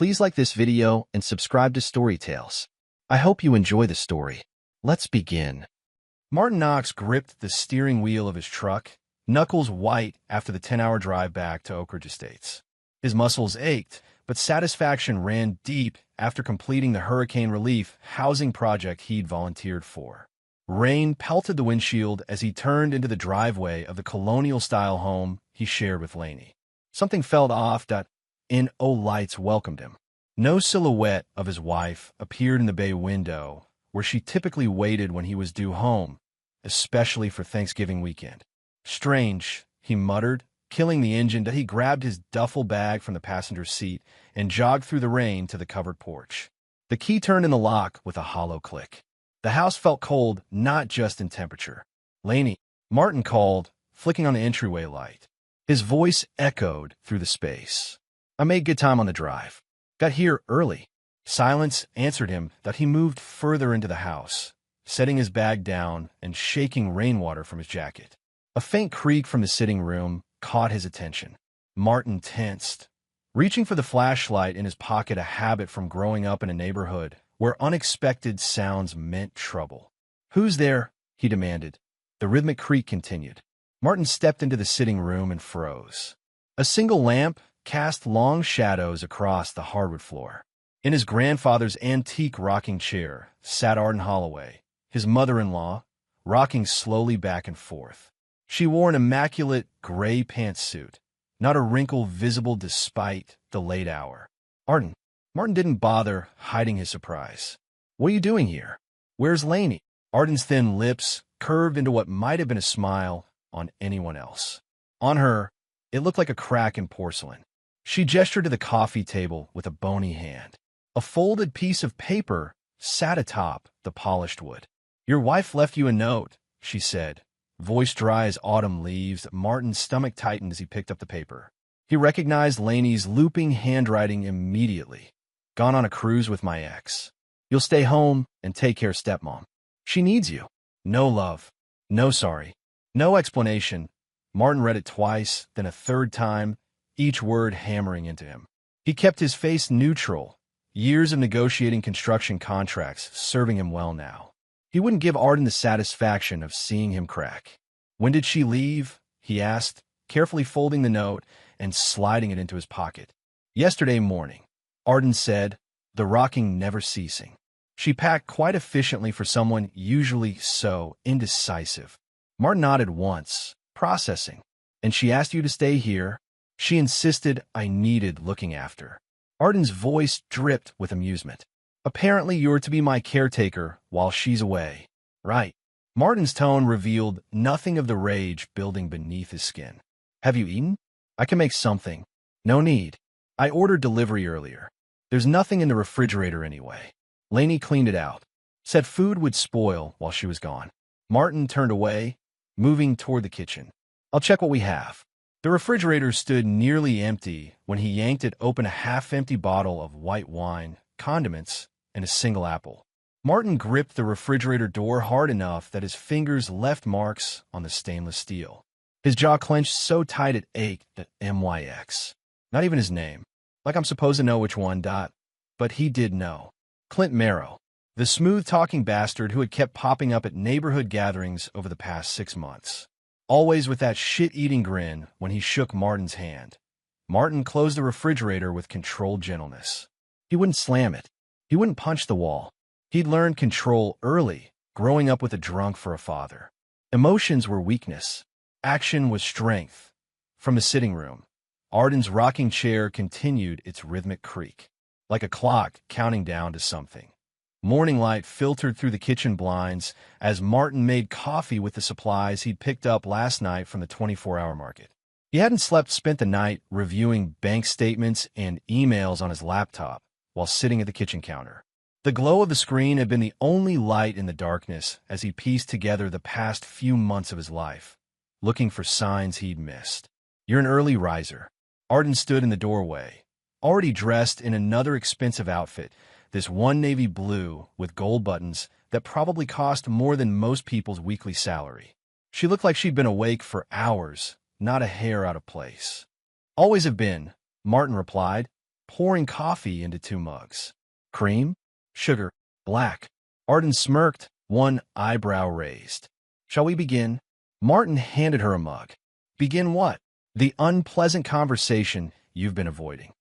Please like this video and subscribe to Story Tales. I hope you enjoy the story. Let's begin. Martin Knox gripped the steering wheel of his truck, knuckles white after the 10-hour drive back to Oak Ridge Estates. His muscles ached, but satisfaction ran deep after completing the hurricane relief housing project he'd volunteered for. Rain pelted the windshield as he turned into the driveway of the colonial-style home he shared with Lainey. Something felt off. No lights welcomed him. No silhouette of his wife appeared in the bay window, where she typically waited when he was due home, especially for Thanksgiving weekend. Strange, he muttered, killing the engine. He grabbed his duffel bag from the passenger seat and jogged through the rain to the covered porch. The key turned in the lock with a hollow click. The house felt cold, not just in temperature. "Lainey," Martin called, flicking on the entryway light. His voice echoed through the space. "I made good time on the drive. Got here early." Silence answered him. He moved further into the house, setting his bag down and shaking rainwater from his jacket. A faint creak from the sitting room caught his attention. Martin tensed, reaching for the flashlight in his pocket, a habit from growing up in a neighborhood where unexpected sounds meant trouble. "Who's there?" he demanded. The rhythmic creak continued. Martin stepped into the sitting room and froze. A single lamp cast long shadows across the hardwood floor. In his grandfather's antique rocking chair sat Arden Holloway, his mother-in-law, rocking slowly back and forth. She wore an immaculate gray pantsuit, not a wrinkle visible despite the late hour. "Arden." Martin didn't bother hiding his surprise. "What are you doing here? Where's Lainey?" Arden's thin lips curved into what might have been a smile on anyone else. On her, it looked like a crack in porcelain. She gestured to the coffee table with a bony hand. A folded piece of paper sat atop the polished wood. "Your wife left you a note," she said, voice dry as autumn leaves. Martin's stomach tightened as he picked up the paper. He recognized Lainey's looping handwriting immediately. "Gone on a cruise with my ex. You'll stay home and take care of stepmom. She needs you. No love. No sorry. No explanation." Martin read it twice, then a third time, each word hammering into him. He kept his face neutral, years of negotiating construction contracts serving him well now. He wouldn't give Arden the satisfaction of seeing him crack. "When did she leave?" he asked, carefully folding the note and sliding it into his pocket. "Yesterday morning," Arden said, the rocking never ceasing. "She packed quite efficiently for someone usually so indecisive." Martin nodded once, processing. "And she asked you to stay here?" "She insisted I needed looking after." Arden's voice dripped with amusement. "Apparently you're to be my caretaker while she's away." "Right." Martin's tone revealed nothing of the rage building beneath his skin. "Have you eaten? I can make something." "No need. I ordered delivery earlier. There's nothing in the refrigerator anyway." Lainey cleaned it out. Said food would spoil while she was gone. Martin turned away, moving toward the kitchen. "I'll check what we have." The refrigerator stood nearly empty when he yanked it open, a half-empty bottle of white wine, condiments, and a single apple. Martin gripped the refrigerator door hard enough that his fingers left marks on the stainless steel. His jaw clenched so tight it ached. MYX. Not even his name. Like I'm supposed to know which one. But he did know. Clint Merrow, the smooth-talking bastard who had kept popping up at neighborhood gatherings over the past 6 months. Always with that shit-eating grin when he shook Martin's hand. Martin closed the refrigerator with controlled gentleness. He wouldn't slam it. He wouldn't punch the wall. He'd learned control early, growing up with a drunk for a father. Emotions were weakness. Action was strength. From the sitting room, Arden's rocking chair continued its rhythmic creak, like a clock counting down to something. Morning light filtered through the kitchen blinds as Martin made coffee with the supplies he'd picked up last night from the 24-hour market. He hadn't spent the night reviewing bank statements and emails on his laptop while sitting at the kitchen counter. The glow of the screen had been the only light in the darkness as he pieced together the past few months of his life, looking for signs he'd missed. "You're an early riser." Arden stood in the doorway, already dressed in another expensive outfit, this one navy blue with gold buttons that probably cost more than most people's weekly salary. She looked like she'd been awake for hours, not a hair out of place. "Always have been," Martin replied, pouring coffee into 2 mugs. Cream? Sugar? Black? Arden smirked, one eyebrow raised. Shall we begin? Martin handed her a mug. Begin what? The unpleasant conversation you've been avoiding.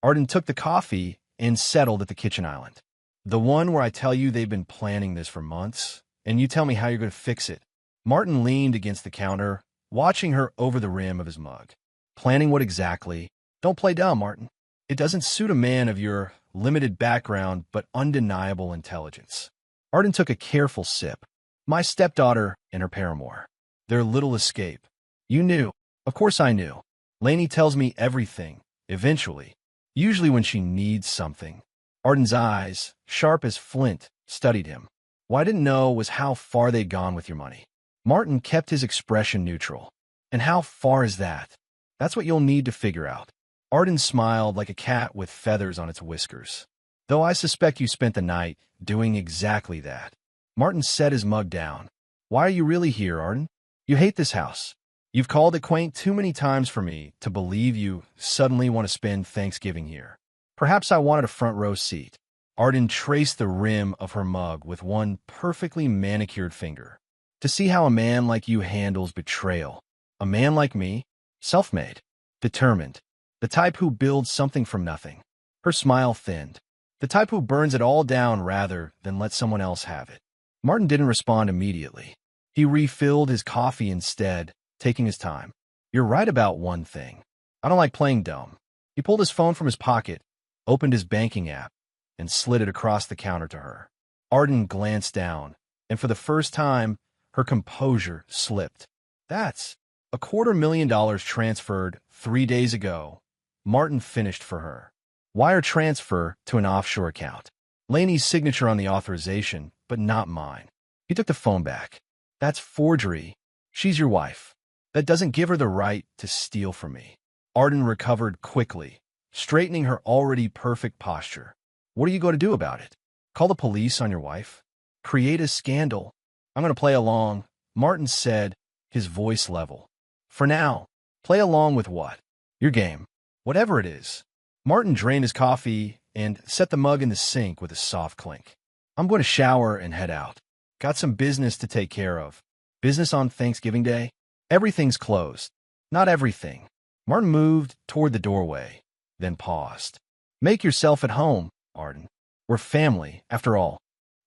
Arden took the coffee and settled at the kitchen island. The one where I tell you they've been planning this for months, and you tell me how you're going to fix it. Martin leaned against the counter, watching her over the rim of his mug. Planning what exactly? Don't play dumb, Martin. It doesn't suit a man of your limited background but undeniable intelligence. Arden took a careful sip. My stepdaughter and her paramour. Their little escape. You knew. Of course I knew. Lainey tells me everything, eventually. Usually when she needs something. Arden's eyes, sharp as flint, studied him. What I didn't know was how far they'd gone with your money. Martin kept his expression neutral. And how far is that? That's what you'll need to figure out. Arden smiled like a cat with feathers on its whiskers. Though I suspect you spent the night doing exactly that. Martin set his mug down. Why are you really here, Arden? You hate this house. You've called it quaint too many times for me to believe you suddenly want to spend Thanksgiving here. Perhaps I wanted a front row seat. Arden traced the rim of her mug with one perfectly manicured finger. To see how a man like you handles betrayal. A man like me, self-made, determined, the type who builds something from nothing. Her smile thinned. The type who burns it all down rather than let someone else have it. Martin didn't respond immediately. He refilled his coffee instead, taking his time. You're right about one thing. I don't like playing dumb. He pulled his phone from his pocket, opened his banking app, and slid it across the counter to her. Arden glanced down, and for the first time, her composure slipped. That's $250,000 transferred 3 days ago. Martin finished for her. Wire transfer to an offshore account. Lainey's signature on the authorization, but not mine. He took the phone back. That's forgery. She's your wife. That doesn't give her the right to steal from me. Arden recovered quickly, straightening her already perfect posture. What are you going to do about it? Call the police on your wife? Create a scandal? I'm going to play along, Martin said, his voice level. For now, play along with what? Your game. Whatever it is. Martin drained his coffee and set the mug in the sink with a soft clink. I'm going to shower and head out. Got some business to take care of. Business on Thanksgiving Day? Everything's closed. Not everything. Martin moved toward the doorway, then paused. Make yourself at home, Arden. We're family, after all.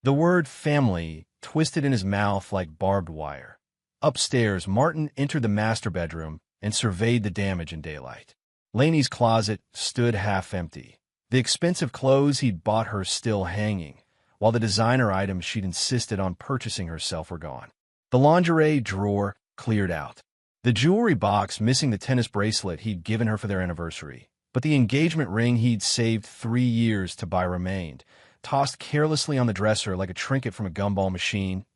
The word family twisted in his mouth like barbed wire. Upstairs, Martin entered the master bedroom and surveyed the damage in daylight. Lainey's closet stood half empty, the expensive clothes he'd bought her still hanging, while the designer items she'd insisted on purchasing herself were gone. The lingerie drawer cleared out. The jewelry box missing the tennis bracelet he'd given her for their anniversary, but the engagement ring he'd saved 3 years to buy remained, tossed carelessly on the dresser like a trinket from a gumball machine.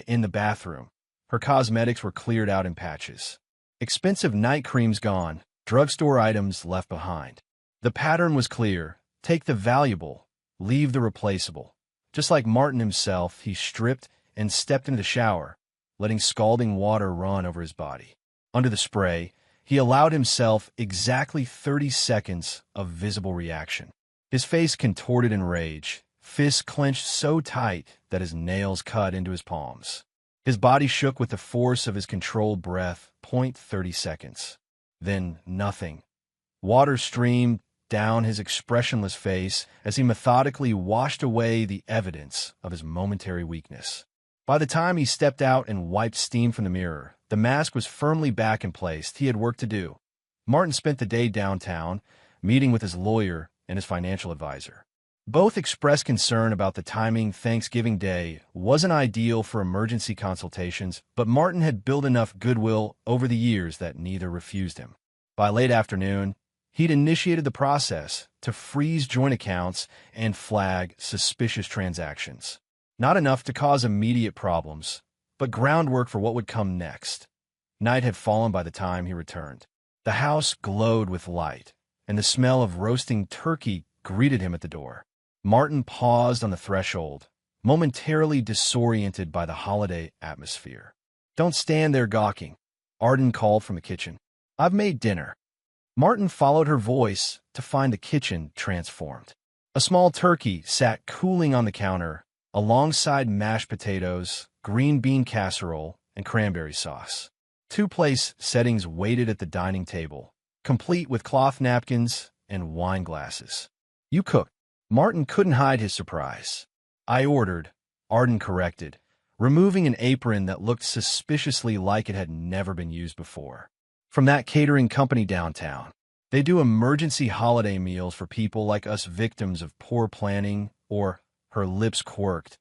In the bathroom, her cosmetics were cleared out in patches. Expensive night creams gone, drugstore items left behind. The pattern was clear. Take the valuable, leave the replaceable. Just like Martin himself, he stripped and stepped into the shower, letting scalding water run over his body. Under the spray, he allowed himself exactly 30 seconds of visible reaction. His face contorted in rage, fists clenched so tight that his nails cut into his palms. His body shook with the force of his controlled breath. 30 seconds. Then nothing. Water streamed down his expressionless face as he methodically washed away the evidence of his momentary weakness. By the time he stepped out and wiped steam from the mirror, the mask was firmly back in place. He had work to do. Martin spent the day downtown, meeting with his lawyer and his financial advisor. Both expressed concern about the timing. Thanksgiving Day wasn't ideal for emergency consultations, but Martin had built enough goodwill over the years that neither refused him. By late afternoon, he'd initiated the process to freeze joint accounts and flag suspicious transactions. Not enough to cause immediate problems, but groundwork for what would come next. Night had fallen by the time he returned. The house glowed with light, and the smell of roasting turkey greeted him at the door. Martin paused on the threshold, momentarily disoriented by the holiday atmosphere. Don't stand there gawking, Arden called from the kitchen. I've made dinner. Martin followed her voice to find the kitchen transformed. A small turkey sat cooling on the counter, alongside mashed potatoes, green bean casserole, and cranberry sauce. Two place settings waited at the dining table, complete with cloth napkins and wine glasses. "You cooked." Martin couldn't hide his surprise. "I ordered," Arden corrected, removing an apron that looked suspiciously like it had never been used before. "From that catering company downtown. They do emergency holiday meals for people like us, victims of poor planning or," her lips quirked,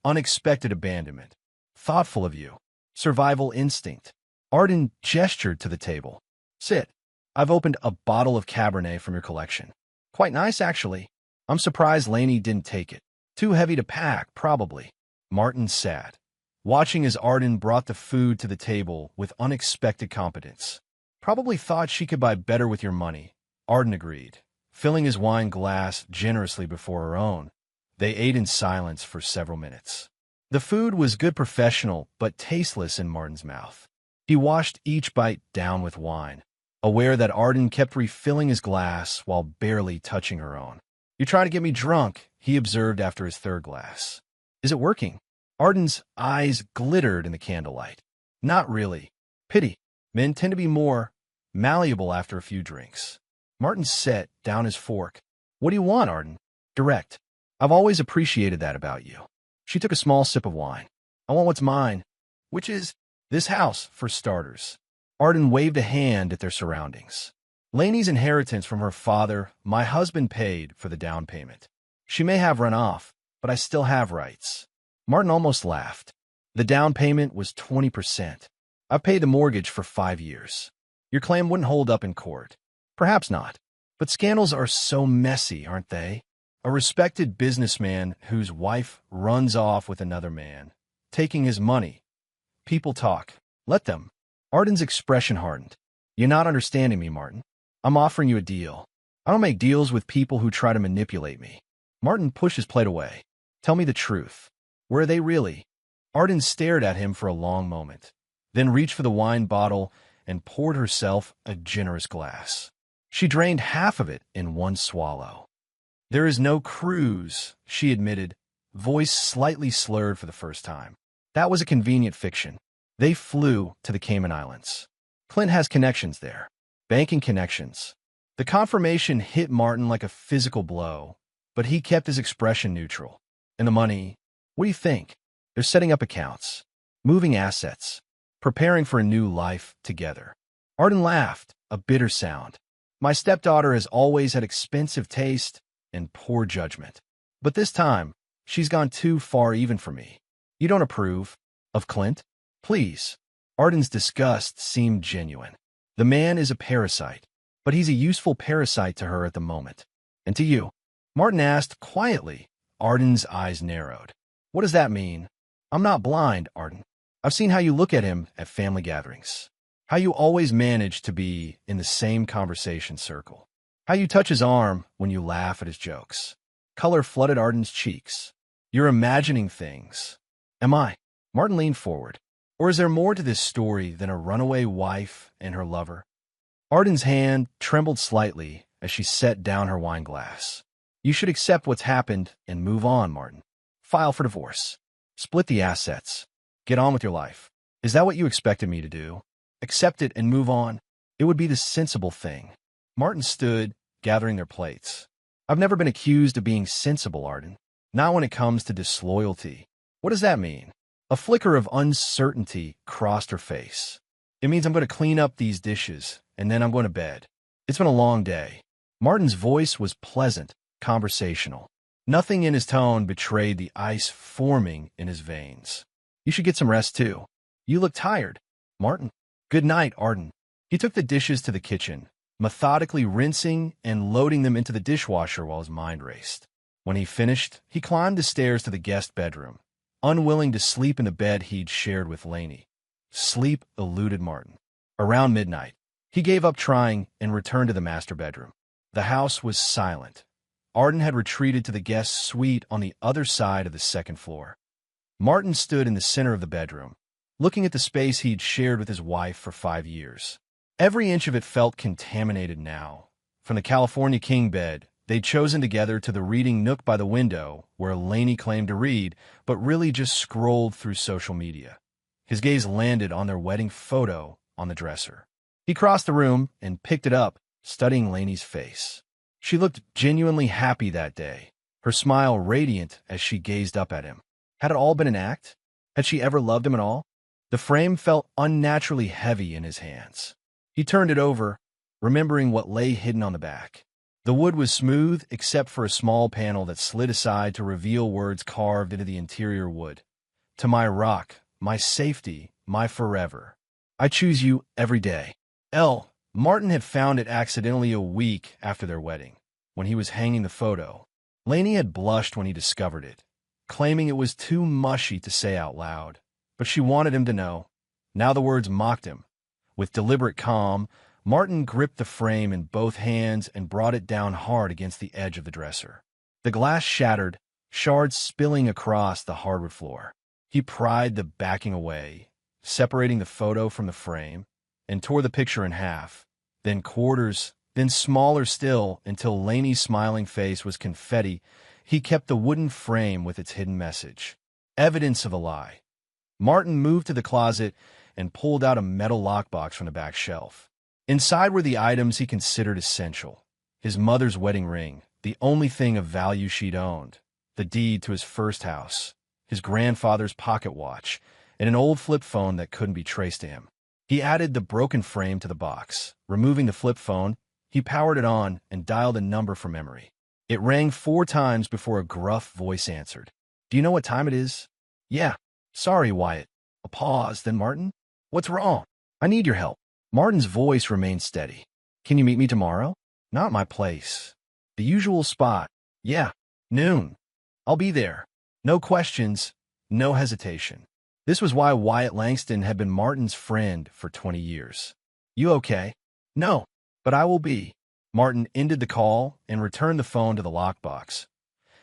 "unexpected abandonment. Thoughtful of you. Survival instinct." Arden gestured to the table. "Sit. I've opened a bottle of Cabernet from your collection. Quite nice, actually. I'm surprised Lainey didn't take it. Too heavy to pack, probably." Martin sat, watching as Arden brought the food to the table with unexpected competence. "Probably thought she could buy better with your money," Arden agreed, filling his wine glass generously before her own. They ate in silence for several minutes. The food was good professional, but tasteless in Martin's mouth. He washed each bite down with wine, aware that Arden kept refilling his glass while barely touching her own. "You're trying to get me drunk," he observed after his third glass. "Is it working?" Arden's eyes glittered in the candlelight. "Not really. Pity. Men tend to be more malleable after a few drinks." Martin set down his fork. "What do you want, Arden?" "Direct. I've always appreciated that about you." She took a small sip of wine. "I want what's mine." "Which is?" "This house, for starters." Arden waved a hand at their surroundings. "Lainey's inheritance from her father. My husband paid for the down payment. She may have run off, but I still have rights." Martin almost laughed. "The down payment was 20%. I've paid the mortgage for 5 years. Your claim wouldn't hold up in court." "Perhaps not. But scandals are so messy, aren't they? A respected businessman whose wife runs off with another man, taking his money. People talk. Let them." Arden's expression hardened. "You're not understanding me, Martin. I'm offering you a deal. I don't make deals with people who try to manipulate me." Martin pushed his plate away. "Tell me the truth. Where are they really?" Arden stared at him for a long moment, then reached for the wine bottle and poured herself a generous glass. She drained half of it in one swallow. "There is no cruise," she admitted, voice slightly slurred for the first time. "That was a convenient fiction. They flew to the Cayman Islands. Clint has connections there. Banking connections." The confirmation hit Martin like a physical blow, but he kept his expression neutral. "And the money? What do you think?" "They're setting up accounts, moving assets, preparing for a new life together." Arden laughed, a bitter sound. "My stepdaughter has always had expensive taste and poor judgment. But this time, she's gone too far even for me." "You don't approve of Clint?" "Please." Arden's disgust seemed genuine. "The man is a parasite, but he's a useful parasite to her at the moment." "And to you?" Martin asked quietly. Arden's eyes narrowed. "What does that mean?" "I'm not blind, Arden. I've seen how you look at him at family gatherings. How you always manage to be in the same conversation circle. How you touch his arm when you laugh at his jokes." Color flooded Arden's cheeks. "You're imagining things." "Am I?" Martin leaned forward. "Or is there more to this story than a runaway wife and her lover?" Arden's hand trembled slightly as she set down her wine glass. "You should accept what's happened and move on, Martin. File for divorce. Split the assets. Get on with your life. Is that what you expected me to do? Accept it and move on? It would be the sensible thing." Martin stood, gathering their plates. "I've never been accused of being sensible, Arden. Not when it comes to disloyalty." "What does that mean?" A flicker of uncertainty crossed her face. "It means I'm going to clean up these dishes, and then I'm going to bed. It's been a long day." Martin's voice was pleasant, conversational. Nothing in his tone betrayed the ice forming in his veins. "You should get some rest, too. You look tired, Martin." "Good night, Arden." He took the dishes to the kitchen, methodically rinsing and loading them into the dishwasher while his mind raced. When he finished, he climbed the stairs to the guest bedroom, unwilling to sleep in the bed he'd shared with Lainey. Sleep eluded Martin. Around midnight, he gave up trying and returned to the master bedroom. The house was silent. Arden had retreated to the guest suite on the other side of the second floor. Martin stood in the center of the bedroom, looking at the space he'd shared with his wife for 5 years. Every inch of it felt contaminated now. From the California king bed they'd chosen together to the reading nook by the window where Laney claimed to read, but really just scrolled through social media. His gaze landed on their wedding photo on the dresser. He crossed the room and picked it up, studying Laney's face. She looked genuinely happy that day, her smile radiant as she gazed up at him. Had it all been an act? Had she ever loved him at all? The frame felt unnaturally heavy in his hands. He turned it over, remembering what lay hidden on the back. The wood was smooth except for a small panel that slid aside to reveal words carved into the interior wood. To my rock, my safety, my forever. I choose you every day. Martin had found it accidentally a week after their wedding, when he was hanging the photo. Laney had blushed when he discovered it, claiming it was too mushy to say out loud. But she wanted him to know. Now the words mocked him. With deliberate calm, Martin gripped the frame in both hands and brought it down hard against the edge of the dresser. The glass shattered, shards spilling across the hardwood floor. He pried the backing away, separating the photo from the frame, and tore the picture in half, then quarters, then smaller still, until Laney's smiling face was confetti. He kept the wooden frame with its hidden message. Evidence of a lie. Martin moved to the closet and pulled out a metal lockbox from the back shelf. Inside were the items he considered essential. His mother's wedding ring, the only thing of value she'd owned, the deed to his first house, his grandfather's pocket watch, and an old flip phone that couldn't be traced to him. He added the broken frame to the box. Removing the flip phone, he powered it on and dialed a number from memory. It rang 4 times before a gruff voice answered. "Do you know what time it is?" "Yeah." "Sorry, Wyatt." A pause, then Martin. "What's wrong?" "I need your help." Martin's voice remained steady. "Can you meet me tomorrow?" "Not my place." "The usual spot." "Yeah, noon." "I'll be there." No questions, no hesitation. This was why Wyatt Langston had been Martin's friend for 20 years. "You okay?" "No, but I will be." Martin ended the call and returned the phone to the lockbox.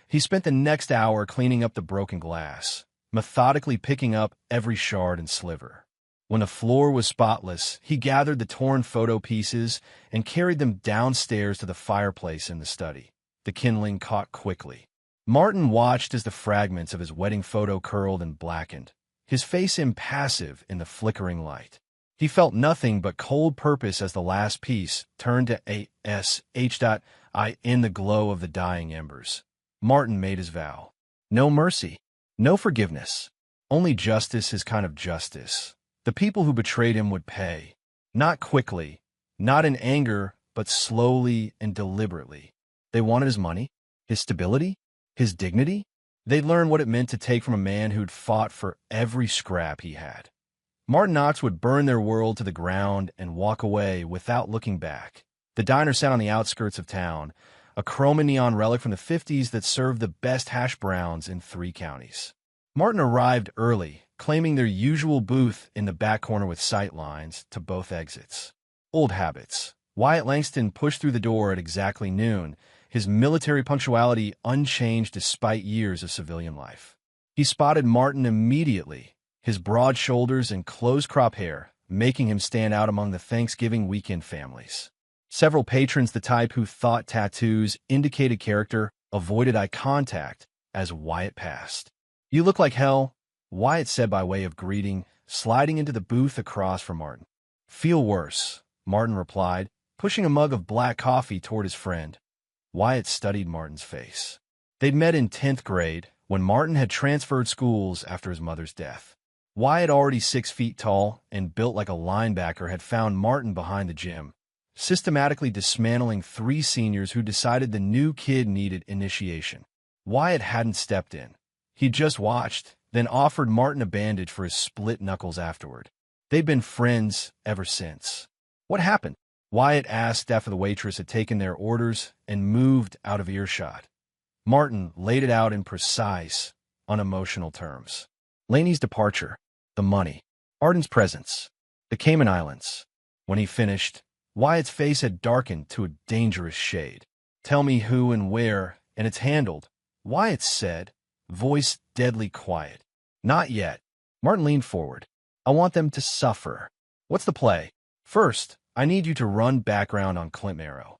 He spent the next hour cleaning up the broken glass, methodically picking up every shard and sliver. When the floor was spotless, he gathered the torn photo pieces and carried them downstairs to the fireplace in the study. The kindling caught quickly. Martin watched as the fragments of his wedding photo curled and blackened, his face impassive in the flickering light. He felt nothing but cold purpose as the last piece turned to ASH.I in the glow of the dying embers. Martin made his vow. No mercy, no forgiveness, only justice, his kind of justice. The people who betrayed him would pay. Not quickly, not in anger, but slowly and deliberately. They wanted his money, his stability, his dignity. They'd learn what it meant to take from a man who'd fought for every scrap he had. Martin Knox would burn their world to the ground and walk away without looking back. The diner sat on the outskirts of town, a chrome and neon relic from the 50s that served the best hash browns in 3 counties. Martin arrived early, claiming their usual booth in the back corner with sight lines to both exits. Old habits. Wyatt Langston pushed through the door at exactly noon, his military punctuality unchanged despite years of civilian life. He spotted Martin immediately, his broad shoulders and close-crop hair making him stand out among the Thanksgiving weekend families. Several patrons, the type who thought tattoos indicated character, avoided eye contact as Wyatt passed. "You look like hell," Wyatt said by way of greeting, sliding into the booth across from Martin. "Feel worse," Martin replied, pushing a mug of black coffee toward his friend. Wyatt studied Martin's face. They'd met in 10th grade, when Martin had transferred schools after his mother's death. Wyatt, already 6 feet tall and built like a linebacker, had found Martin behind the gym, systematically dismantling 3 seniors who decided the new kid needed initiation. Wyatt hadn't stepped in. He'd just watched, then offered Martin a bandage for his split knuckles afterward. They'd been friends ever since. "What happened?" Wyatt asked after the waitress had taken their orders and moved out of earshot. Martin laid it out in precise, unemotional terms. Laney's departure, the money, Arden's presence, the Cayman Islands. When he finished, Wyatt's face had darkened to a dangerous shade. "Tell me who and where, and it's handled," Wyatt said, voice deadly quiet. "Not yet." Martin leaned forward. "I want them to suffer." "What's the play?" First, I need you to run background on Clint Marrow.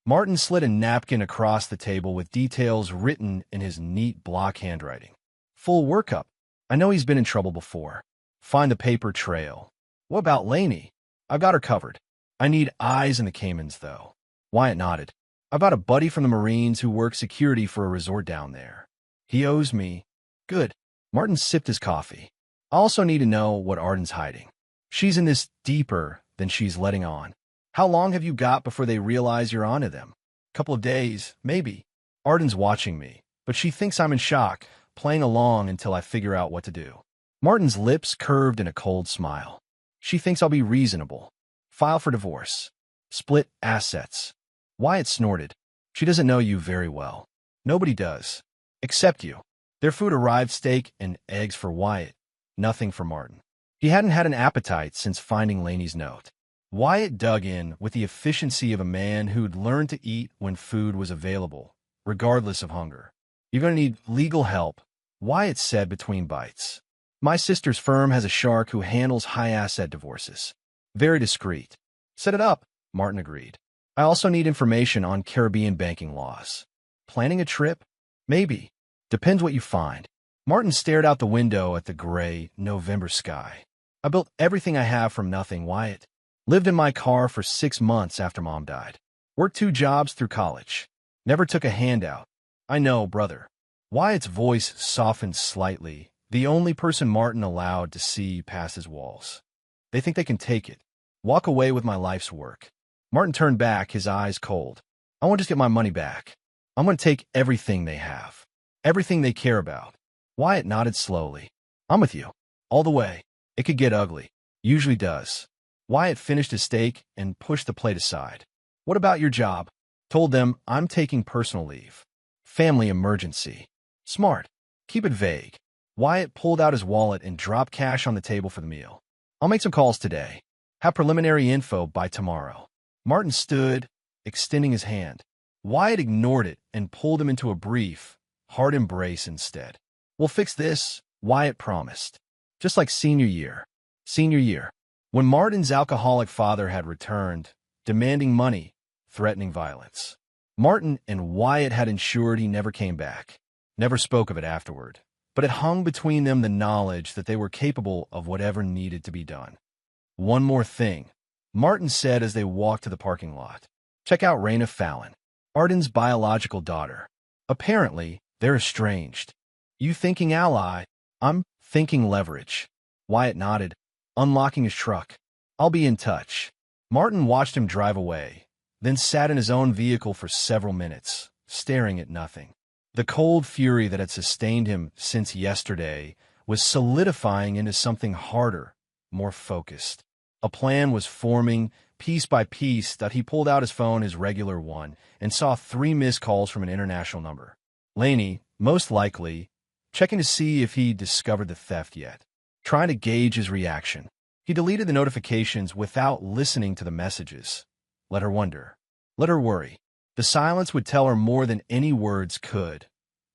Martin slid a napkin across the table with details written in his neat block handwriting. Full workup. I know he's been in trouble before. Find the paper trail. What about Lainey? I've got her covered. I need eyes in the Caymans, though. Wyatt nodded. I've got a buddy from the Marines who works security for a resort down there. He owes me. Good. Martin sipped his coffee. I also need to know what Arden's hiding. She's in this deeper than she's letting on. How long have you got before they realize you're onto them? Couple of days, maybe. Arden's watching me, but she thinks I'm in shock, playing along until I figure out what to do. Martin's lips curved in a cold smile. She thinks I'll be reasonable. File for divorce. Split assets. Wyatt snorted. She doesn't know you very well. Nobody does. Except you. Their food arrived: steak and eggs for Wyatt. Nothing for Martin. He hadn't had an appetite since finding Lainey's note. Wyatt dug in with the efficiency of a man who'd learned to eat when food was available, regardless of hunger. You're going to need legal help, Wyatt said between bites. My sister's firm has a shark who handles high-asset divorces. Very discreet. Set it up, Martin agreed. I also need information on Caribbean banking laws. Planning a trip? Maybe. Depends what you find. Martin stared out the window at the gray November sky. I built everything I have from nothing, Wyatt. Lived in my car for 6 months after Mom died. Worked 2 jobs through college. Never took a handout. I know, brother. Wyatt's voice softened slightly, the only person Martin allowed to see past his walls. They think they can take it. Walk away with my life's work. Martin turned back, his eyes cold. I want to just get my money back. I'm going to take everything they have. Everything they care about. Wyatt nodded slowly. I'm with you. All the way. It could get ugly. Usually does. Wyatt finished his steak and pushed the plate aside. What about your job? Told them I'm taking personal leave. Family emergency. Smart. Keep it vague. Wyatt pulled out his wallet and dropped cash on the table for the meal. I'll make some calls today. Have preliminary info by tomorrow. Martin stood, extending his hand. Wyatt ignored it and pulled him into a brief, hard embrace instead. We'll fix this, Wyatt promised. Just like senior year. Senior year. When Martin's alcoholic father had returned, demanding money, threatening violence. Martin and Wyatt had ensured he never came back, never spoke of it afterward, but it hung between them the knowledge that they were capable of whatever needed to be done. One more thing, Martin said as they walked to the parking lot. Check out Raina Fallon, Arden's biological daughter. Apparently, they're estranged. You thinking ally, I'm thinking leverage. Wyatt nodded, unlocking his truck. I'll be in touch. Martin watched him drive away, then sat in his own vehicle for several minutes, staring at nothing. The cold fury that had sustained him since yesterday was solidifying into something harder, more focused. A plan was forming, piece by piece, that he pulled out his phone, his regular one, and saw 3 missed calls from an international number. Lainey, most likely, checking to see if he discovered the theft yet. Trying to gauge his reaction. He deleted the notifications without listening to the messages. Let her wonder. Let her worry. The silence would tell her more than any words could.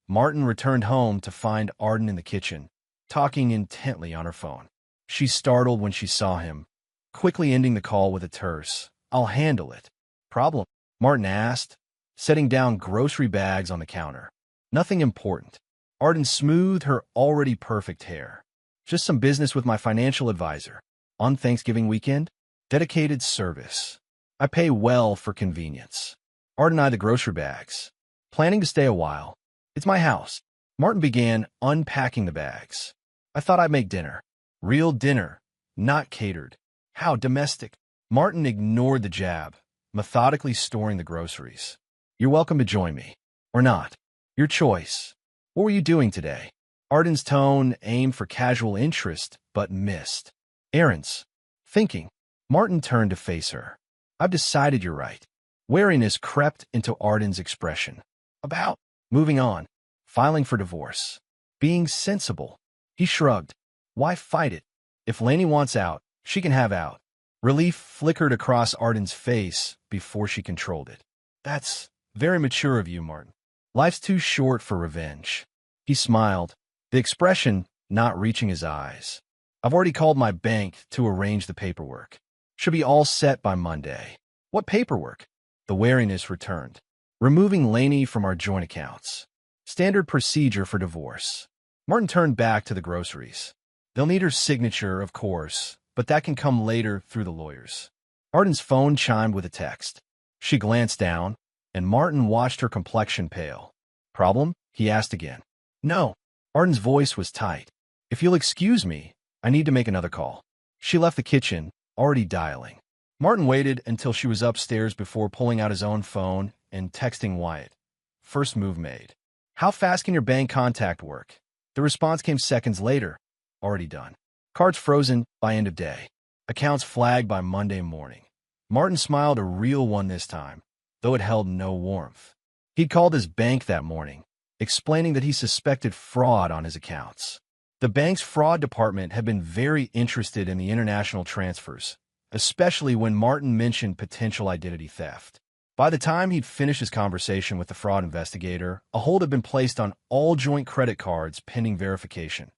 Martin returned home to find Arden in the kitchen, talking intently on her phone. She startled when she saw him, quickly ending the call with a terse, "I'll handle it." Problem? Martin asked, setting down grocery bags on the counter. Nothing important. Arden smoothed her already perfect hair. Just some business with my financial advisor. On Thanksgiving weekend? Dedicated service. I pay well for convenience. Arden eyed the grocery bags. Planning to stay a while. It's my house. Martin began unpacking the bags. I thought I'd make dinner. Real dinner, not catered. How domestic. Martin ignored the jab, methodically storing the groceries. You're welcome to join me. Or not. Your choice. What were you doing today? Arden's tone aimed for casual interest, but missed. Errands. Thinking. Martin turned to face her. I've decided you're right. Wariness crept into Arden's expression. About. Moving on. Filing for divorce. Being sensible. He shrugged. Why fight it? If Lainey wants out, she can have out. Relief flickered across Arden's face before she controlled it. That's very mature of you, Martin. Life's too short for revenge. He smiled, the expression not reaching his eyes. I've already called my bank to arrange the paperwork. Should be all set by Monday. What paperwork? The wariness returned. Removing Laney from our joint accounts. Standard procedure for divorce. Martin turned back to the groceries. They'll need her signature, of course, but that can come later through the lawyers. Arden's phone chimed with a text. She glanced down, and Martin watched her complexion pale. Problem? He asked again. No. Arden's voice was tight. If you'll excuse me, I need to make another call. She left the kitchen, already dialing. Martin waited until she was upstairs before pulling out his own phone and texting Wyatt. First move made. How fast can your bank contact work? The response came seconds later. Already done. Cards frozen by end of day. Accounts flagged by Monday morning. Martin smiled, a real one this time, though it held no warmth. He'd called his bank that morning, explaining that he suspected fraud on his accounts. The bank's fraud department had been very interested in the international transfers, especially when Martin mentioned potential identity theft. By the time he'd finished his conversation with the fraud investigator, a hold had been placed on all joint credit cards pending verification.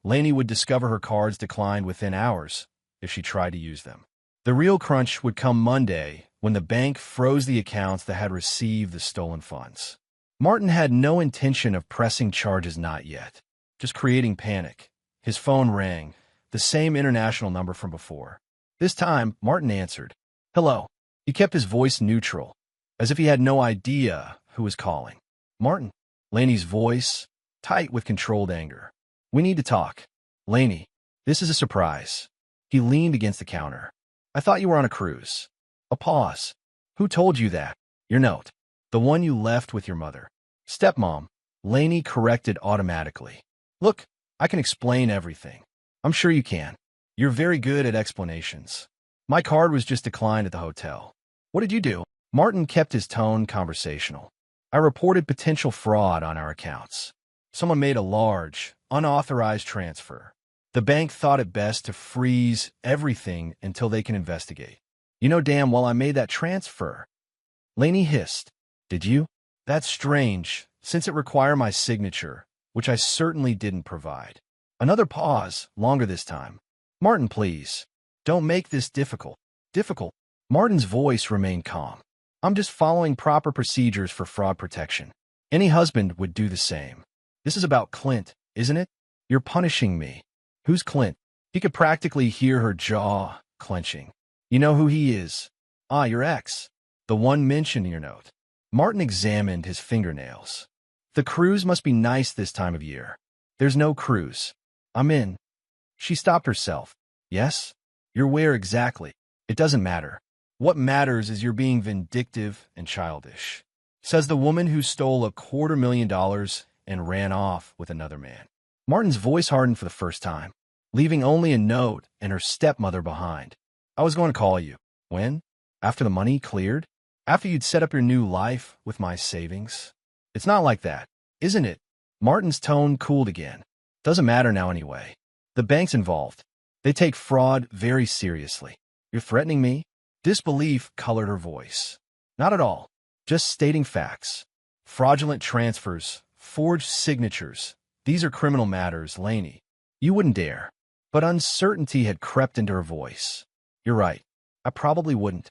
Laney would discover her cards declined within hours if she tried to use them. The real crunch would come Monday when the bank froze the accounts that had received the stolen funds. Martin had no intention of pressing charges, not yet, just creating panic. His phone rang, the same international number from before. This time, Martin answered. Hello. He kept his voice neutral, as if he had no idea who was calling. Martin. Laney's voice, tight with controlled anger. We need to talk. Laney, this is a surprise. He leaned against the counter. I thought you were on a cruise. A pause. Who told you that? Your note. The one you left with your mother. Stepmom. Laney corrected automatically. Look, I can explain everything. I'm sure you can. You're very good at explanations. My card was just declined at the hotel. What did you do? Martin kept his tone conversational. I reported potential fraud on our accounts. Someone made a large, unauthorized transfer. The bank thought it best to freeze everything until they can investigate. You know damn well I made that transfer. Laney hissed. Did you? That's strange, since it required my signature, which I certainly didn't provide. Another pause, longer this time. Martin, please. Don't make this difficult. Difficult? Martin's voice remained calm. I'm just following proper procedures for fraud protection. Any husband would do the same. This is about Clint, isn't it? You're punishing me. Who's Clint? He could practically hear her jaw clenching. You know who he is. Ah, your ex. The one mentioned in your note. Martin examined his fingernails. The cruise must be nice this time of year. There's no cruise. I'm in. She stopped herself. Yes? You're where exactly? It doesn't matter. What matters is you're being vindictive and childish. Says the woman who stole $250,000 and ran off with another man. Martin's voice hardened for the first time, leaving only a note and her stepmother behind. I was going to call you. When? After the money cleared? After you'd set up your new life with my savings? It's not like that, isn't it? Martin's tone cooled again. Doesn't matter now anyway. The bank's involved. They take fraud very seriously. You're threatening me? Disbelief colored her voice. Not at all. Just stating facts. Fraudulent transfers, forged signatures. These are criminal matters, Laney. You wouldn't dare. But uncertainty had crept into her voice. You're right. I probably wouldn't.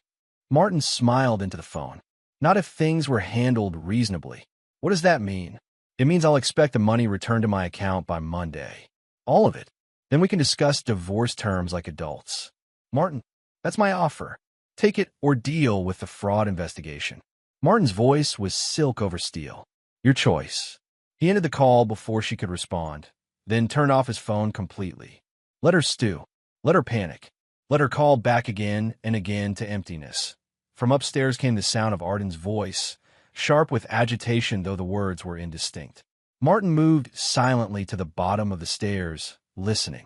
Martin smiled into the phone. Not if things were handled reasonably. What does that mean? It means I'll expect the money returned to my account by Monday. All of it. Then we can discuss divorce terms like adults. Martin, that's my offer. Take it or deal with the fraud investigation. Martin's voice was silk over steel. Your choice. He ended the call before she could respond, then turned off his phone completely. Let her stew. Let her panic. Let her call back again and again to emptiness. From upstairs came the sound of Arden's voice, sharp with agitation though the words were indistinct. Martin moved silently to the bottom of the stairs, listening.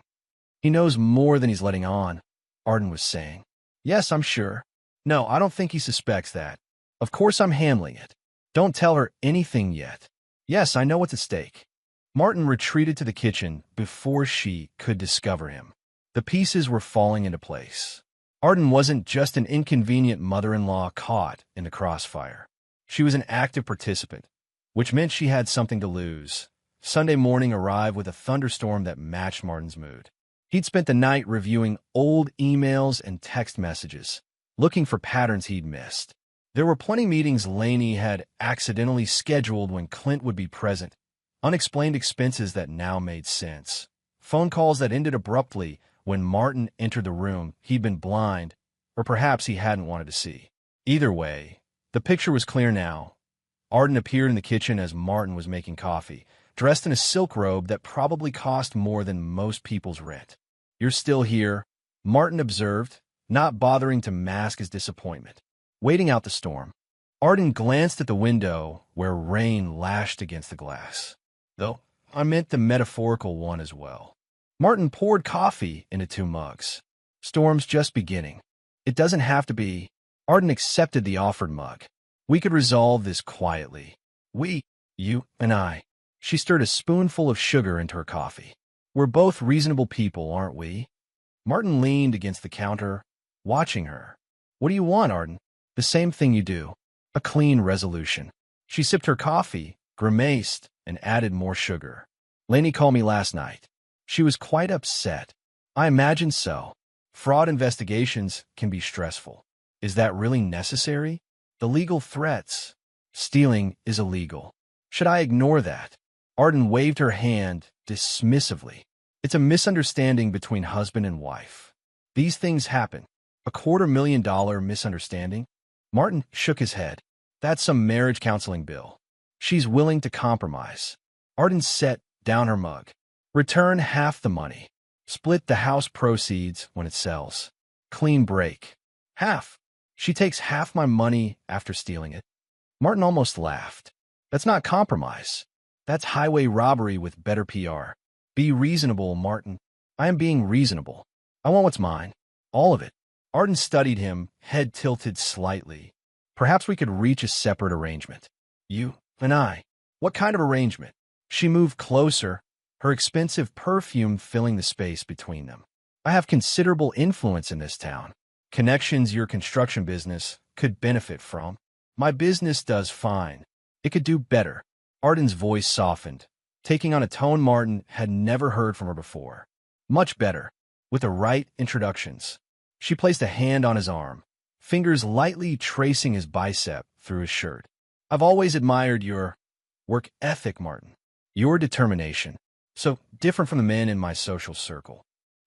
He knows more than he's letting on, Arden was saying. Yes, I'm sure. No, I don't think he suspects that. Of course I'm handling it. Don't tell her anything yet. Yes, I know what's at stake. Martin retreated to the kitchen before she could discover him. The pieces were falling into place. Arden wasn't just an inconvenient mother-in-law caught in the crossfire. She was an active participant, which meant she had something to lose. Sunday morning arrived with a thunderstorm that matched Martin's mood. He'd spent the night reviewing old emails and text messages, looking for patterns he'd missed. There were plenty meetings Laney had accidentally scheduled when Clint would be present, unexplained expenses that now made sense, phone calls that ended abruptly when Martin entered the room he'd been blind, or perhaps he hadn't wanted to see. Either way, the picture was clear now. Arden appeared in the kitchen as Martin was making coffee, dressed in a silk robe that probably cost more than most people's rent. "You're still here," Martin observed, not bothering to mask his disappointment. Waiting out the storm. Arden glanced at the window where rain lashed against the glass. "Though, I meant the metaphorical one as well." Martin poured coffee into 2 mugs. "Storm's just beginning. It doesn't have to be." Arden accepted the offered mug. "We could resolve this quietly. We, you and I." She stirred a spoonful of sugar into her coffee. "We're both reasonable people, aren't we?" Martin leaned against the counter, watching her. "What do you want, Arden?" "The same thing you do. A clean resolution." She sipped her coffee, grimaced, and added more sugar. "Laney called me last night. She was quite upset." "I imagine so. Fraud investigations can be stressful." "Is that really necessary?" "The legal threats. Stealing is illegal. Should I ignore that?" Arden waved her hand dismissively. "It's a misunderstanding between husband and wife. These things happen." "A $250,000 misunderstanding?" Martin shook his head. "That's some marriage counseling bill. She's willing to compromise." Arden set down her mug. "Return half the money. Split the house proceeds when it sells. Clean break." "Half? She takes half my money after stealing it?" Martin almost laughed. "That's not compromise. That's highway robbery with better PR. Be reasonable, Martin." "I am being reasonable. I want what's mine. All of it." Arden studied him, head tilted slightly. "Perhaps we could reach a separate arrangement. You and I." "What kind of arrangement?" She moved closer, her expensive perfume filling the space between them. "I have considerable influence in this town. Connections your construction business could benefit from. My business does fine. It could do better." Arden's voice softened, taking on a tone Martin had never heard from her before. "Much better, with the right introductions." She placed a hand on his arm, fingers lightly tracing his bicep through his shirt. "I've always admired your work ethic, Martin. Your determination. So different from the men in my social circle."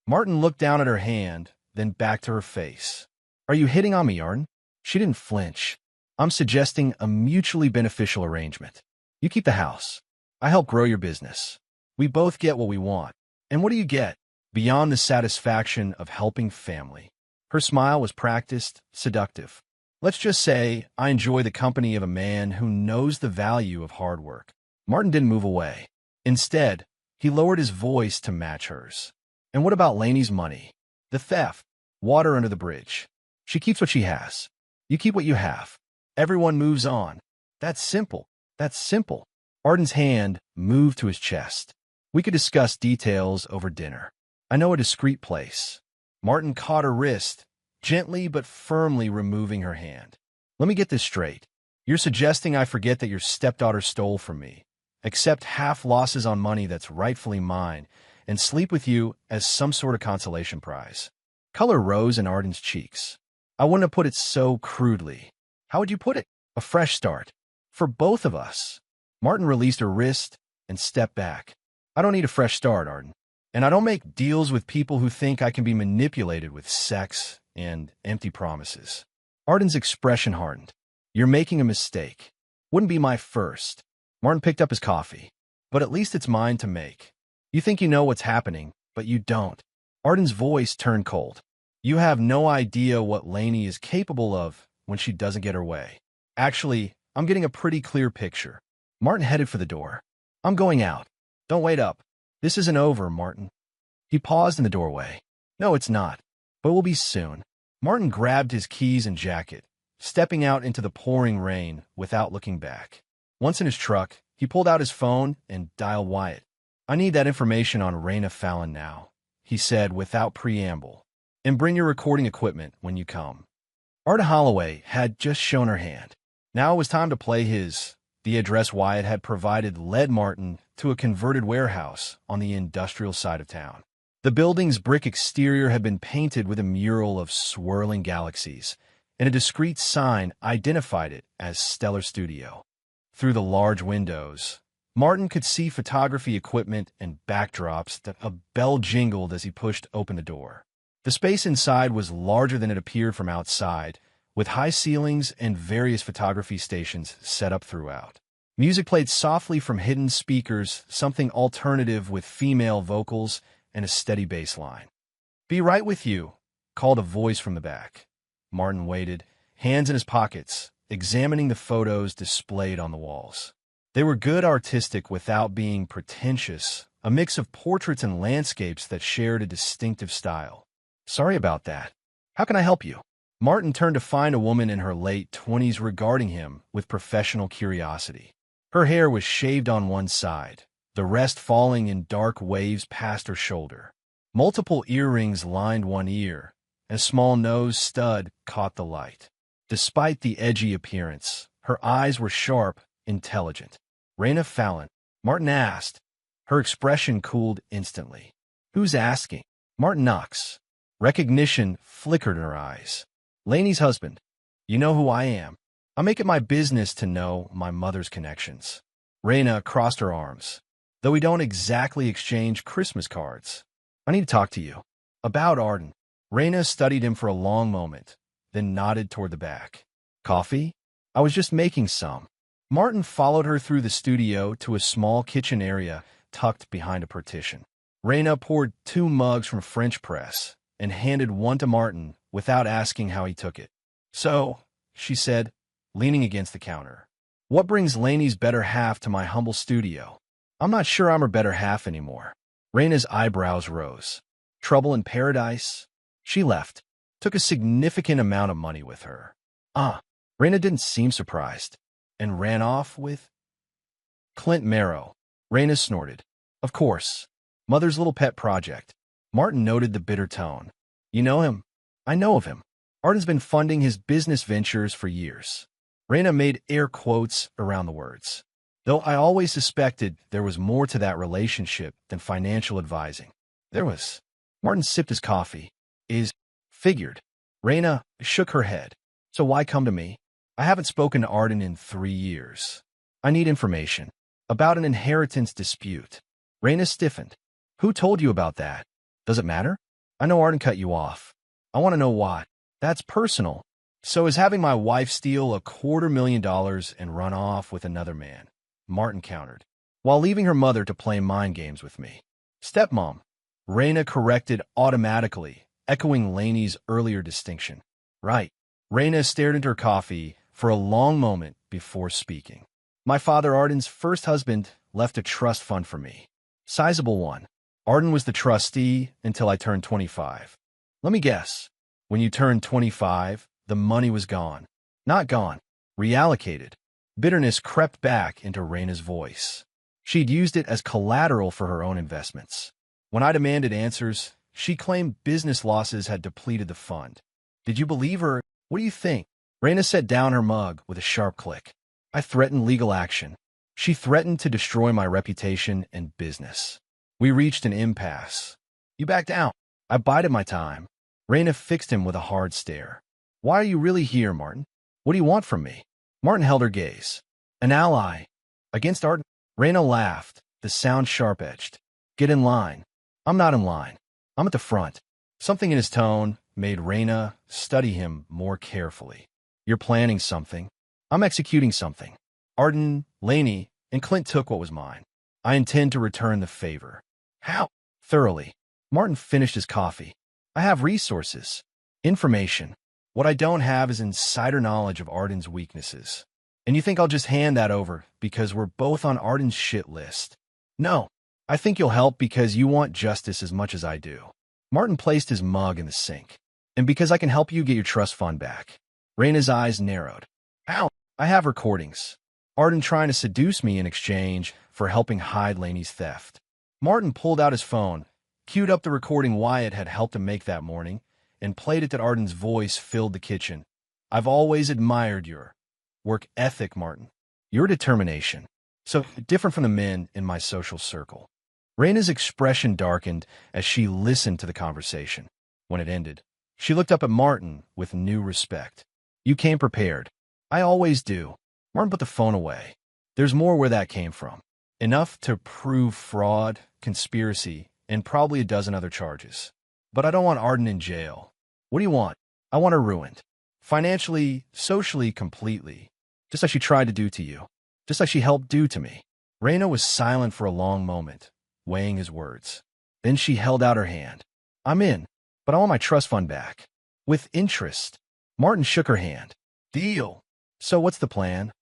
Martin looked down at her hand, then back to her face. "Are you hitting on me, Arden?" She didn't flinch. "I'm suggesting a mutually beneficial arrangement. You keep the house. I help grow your business. We both get what we want. And what do you get? Beyond the satisfaction of helping family." Her smile was practiced, seductive. "Let's just say I enjoy the company of a man who knows the value of hard work." Martin didn't move away. Instead, he lowered his voice to match hers. "And what about Laney's money? The theft? Water under the bridge? She keeps what she has. You keep what you have. Everyone moves on. That's simple. That's simple." Arden's hand moved to his chest. "We could discuss details over dinner. I know a discreet place." Martin caught her wrist, gently but firmly removing her hand. "Let me get this straight. You're suggesting I forget that your stepdaughter stole from me, accept half losses on money that's rightfully mine, and sleep with you as some sort of consolation prize." Color rose in Arden's cheeks. "I wouldn't have put it so crudely." "How would you put it?" "A fresh start. For both of us." Martin released her wrist and stepped back. "I don't need a fresh start, Arden. And I don't make deals with people who think I can be manipulated with sex and empty promises." Arden's expression hardened. "You're making a mistake. Wouldn't be my first." Martin picked up his coffee. "But at least it's mine to make. You think you know what's happening, but you don't." Arden's voice turned cold. "You have no idea what Laney is capable of when she doesn't get her way." "Actually, I'm getting a pretty clear picture." Martin headed for the door. "I'm going out. Don't wait up. This isn't over, Martin." He paused in the doorway. "No, it's not. But it will be soon." Martin grabbed his keys and jacket, stepping out into the pouring rain without looking back. Once in his truck, he pulled out his phone and dialed Wyatt. "I need that information on Raina Fallon now," he said without preamble. "And bring your recording equipment when you come." Arden Holloway had just shown her hand. Now it was time to play his. The address Wyatt had provided led Martin to a converted warehouse on the industrial side of town. The building's brick exterior had been painted with a mural of swirling galaxies, and a discreet sign identified it as Stellar Studio. Through the large windows, Martin could see photography equipment and backdrops that a bell jingled as he pushed open the door. The space inside was larger than it appeared from outside, with high ceilings and various photography stations set up throughout. Music played softly from hidden speakers, something alternative with female vocals and a steady bass line. "Be right with you," called a voice from the back. Martin waited, hands in his pockets, examining the photos displayed on the walls. They were good artistic without being pretentious, a mix of portraits and landscapes that shared a distinctive style. "Sorry about that. How can I help you?" Martin turned to find a woman in her late 20s regarding him with professional curiosity. Her hair was shaved on one side, the rest falling in dark waves past her shoulder. Multiple earrings lined one ear, and a small nose stud caught the light. Despite the edgy appearance, her eyes were sharp, intelligent. "Raina Fallon?" Martin asked. Her expression cooled instantly. "Who's asking?" "Martin Knox." Recognition flickered in her eyes. "Laney's husband. You know who I am. I make it my business to know my mother's connections." Raina crossed her arms. "Though we don't exactly exchange Christmas cards. I need to talk to you." "About Arden." Raina studied him for a long moment, then nodded toward the back. "Coffee? I was just making some." Martin followed her through the studio to a small kitchen area tucked behind a partition. Raina poured 2 mugs from French press and handed one to Martin without asking how he took it. "So," she said, leaning against the counter, "what brings Laney's better half to my humble studio?" "I'm not sure I'm her better half anymore." Raina's eyebrows rose. "Trouble in paradise?" She left, took a significant amount of money with her. Raina didn't seem surprised, and ran off with Clint Marrow. Raina snorted. "Of course. Mother's little pet project." Martin noted the bitter tone. "You know him?" "I know of him. Arden's been funding his business ventures for years." Raina made air quotes around the words. "Though I always suspected there was more to that relationship than financial advising." "There was." Martin sipped his coffee. Figured." Raina shook her head. "So why come to me?" "I haven't spoken to Arden in 3 years. I need information. About an inheritance dispute." Raina stiffened. "Who told you about that?" "Does it matter?" "I know Arden cut you off. I want to know why." "That's personal. So is having my wife steal $250,000 and run off with another man," Martin countered, "while leaving her mother to play mind games with me." "Stepmom," Raina corrected automatically, echoing Laney's earlier distinction. "Right." Raina stared into her coffee for a long moment before speaking. "My father, Arden's first husband, left a trust fund for me. Sizable one. Arden was the trustee until I turned 25. Let me guess. When you turned 25, the money was gone." "Not gone. Reallocated." Bitterness crept back into Raina's voice. She'd used it as collateral for her own investments. When I demanded answers, she claimed business losses had depleted the fund. "Did you believe her? What do you think?" Raina set down her mug with a sharp click. "I threatened legal action. She threatened to destroy my reputation and business. We reached an impasse. You backed down." "I bided my time." Raina fixed him with a hard stare. "Why are you really here, Martin? What do you want from me?" Martin held her gaze. "An ally. Against Arden." Raina laughed, the sound sharp-edged. "Get in line." "I'm not in line. I'm at the front." Something in his tone made Raina study him more carefully. "You're planning something. I'm executing something. Arden, Laney, and Clint took what was mine. I intend to return the favor." "How?" "Thoroughly." Martin finished his coffee. "I have resources. Information. What I don't have is insider knowledge of Arden's weaknesses. And you think I'll just hand that over because we're both on Arden's shit list?" "No. I think you'll help because you want justice as much as I do." Martin placed his mug in the sink. "And because I can help you get your trust fund back." Raina's eyes narrowed. "How?" "I have recordings. Arden trying to seduce me in exchange for helping hide Laney's theft." Martin pulled out his phone, queued up the recording Wyatt had helped him make that morning, and played it that Arden's voice filled the kitchen. "I've always admired your work ethic, Martin. Your determination. So different from the men in my social circle." Raina's expression darkened as she listened to the conversation. When it ended, she looked up at Martin with new respect. You came prepared. I always do. Martin put the phone away. There's more where that came from. Enough to prove fraud, conspiracy, and probably a dozen other charges. But I don't want Arden in jail. What do you want? I want her ruined. Financially, socially, completely. Just like she tried to do to you. Just like she helped do to me. Raina was silent for a long moment, weighing his words. Then she held out her hand. I'm in, but I want my trust fund back. With interest. Martin shook her hand. Deal. So what's the plan?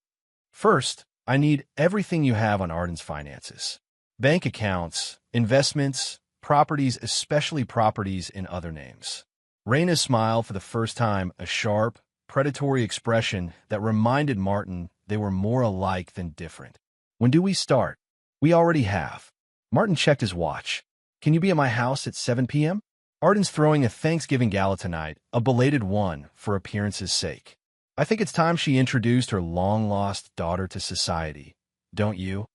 First, I need everything you have on Arden's finances. Bank accounts, investments, properties, especially properties in other names. Raina's smile, for the first time, a sharp, predatory expression that reminded Martin they were more alike than different. When do we start? We already have. Martin checked his watch. Can you be at my house at 7 p.m.? Arden's throwing a Thanksgiving gala tonight, a belated one for appearance's sake. I think it's time she introduced her long-lost daughter to society. Don't you?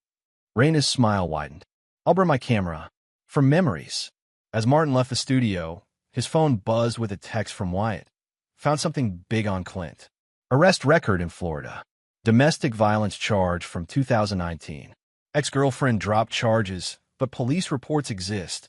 Raina's smile widened. I'll bring my camera. For memories. As Martin left the studio, his phone buzzed with a text from Wyatt. Found something big on Clint. Arrest record in Florida. Domestic violence charge from 2019. Ex-girlfriend dropped charges, but police reports exist.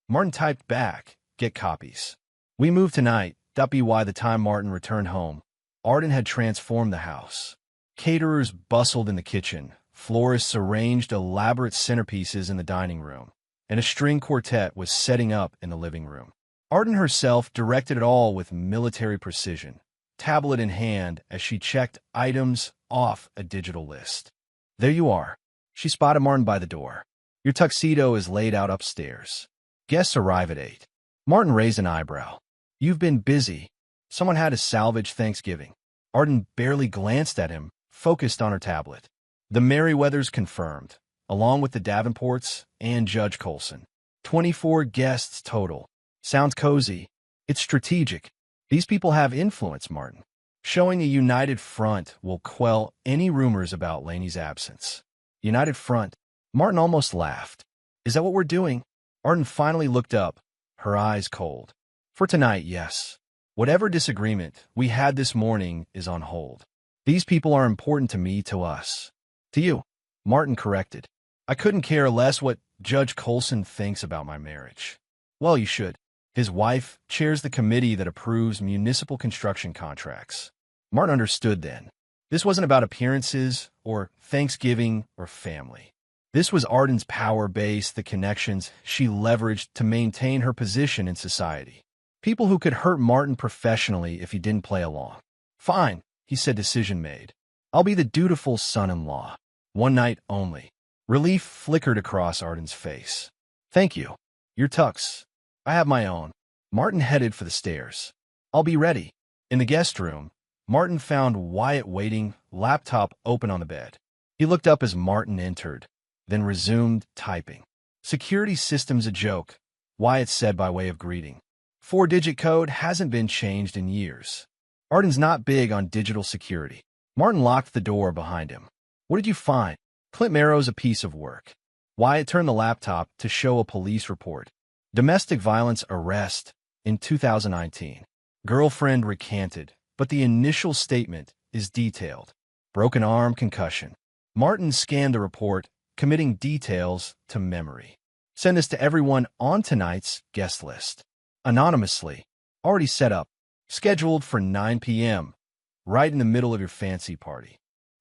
Martin typed back, get copies. We moved tonight. By the time Martin returned home, Arden had transformed the house. Caterers bustled in the kitchen, florists arranged elaborate centerpieces in the dining room, and a string quartet was setting up in the living room. Arden herself directed it all with military precision, tablet in hand as she checked items off a digital list. There you are. She spotted Martin by the door. Your tuxedo is laid out upstairs. Guests arrive at 8. Martin raised an eyebrow. You've been busy. Someone had to salvage Thanksgiving. Arden barely glanced at him, focused on her tablet. The Merriweathers confirmed, along with the Davenports and Judge Colson. 24 guests total. Sounds cozy. It's strategic. These people have influence, Martin. Showing a united front will quell any rumors about Laney's absence. United front? Martin almost laughed. Is that what we're doing? Arden finally looked up, her eyes cold. For tonight, yes. Whatever disagreement we had this morning is on hold. These people are important to me, to us. To you, Martin corrected. I couldn't care less what Judge Colson thinks about my marriage. Well, you should. His wife chairs the committee that approves municipal construction contracts. Martin understood then. This wasn't about appearances or Thanksgiving or family. This was Arden's power base, the connections she leveraged to maintain her position in society. People who could hurt Martin professionally if he didn't play along. Fine, he said, decision made. I'll be the dutiful son-in-law. One night only. Relief flickered across Arden's face. Thank you. Your tux. I have my own. Martin headed for the stairs. I'll be ready. In the guest room, Martin found Wyatt waiting, laptop open on the bed. He looked up as Martin entered, then resumed typing. Security system's a joke, Wyatt said by way of greeting. 4-digit code hasn't been changed in years. Arden's not big on digital security. Martin locked the door behind him. What did you find? Clint Merrow's a piece of work. Wyatt turned the laptop to show a police report. Domestic violence arrest in 2019. Girlfriend recanted, but the initial statement is detailed. Broken arm, concussion. Martin scanned the report, committing details to memory. Send this to everyone on tonight's guest list. Anonymously. Already set up. Scheduled for 9 p.m. Right in the middle of your fancy party.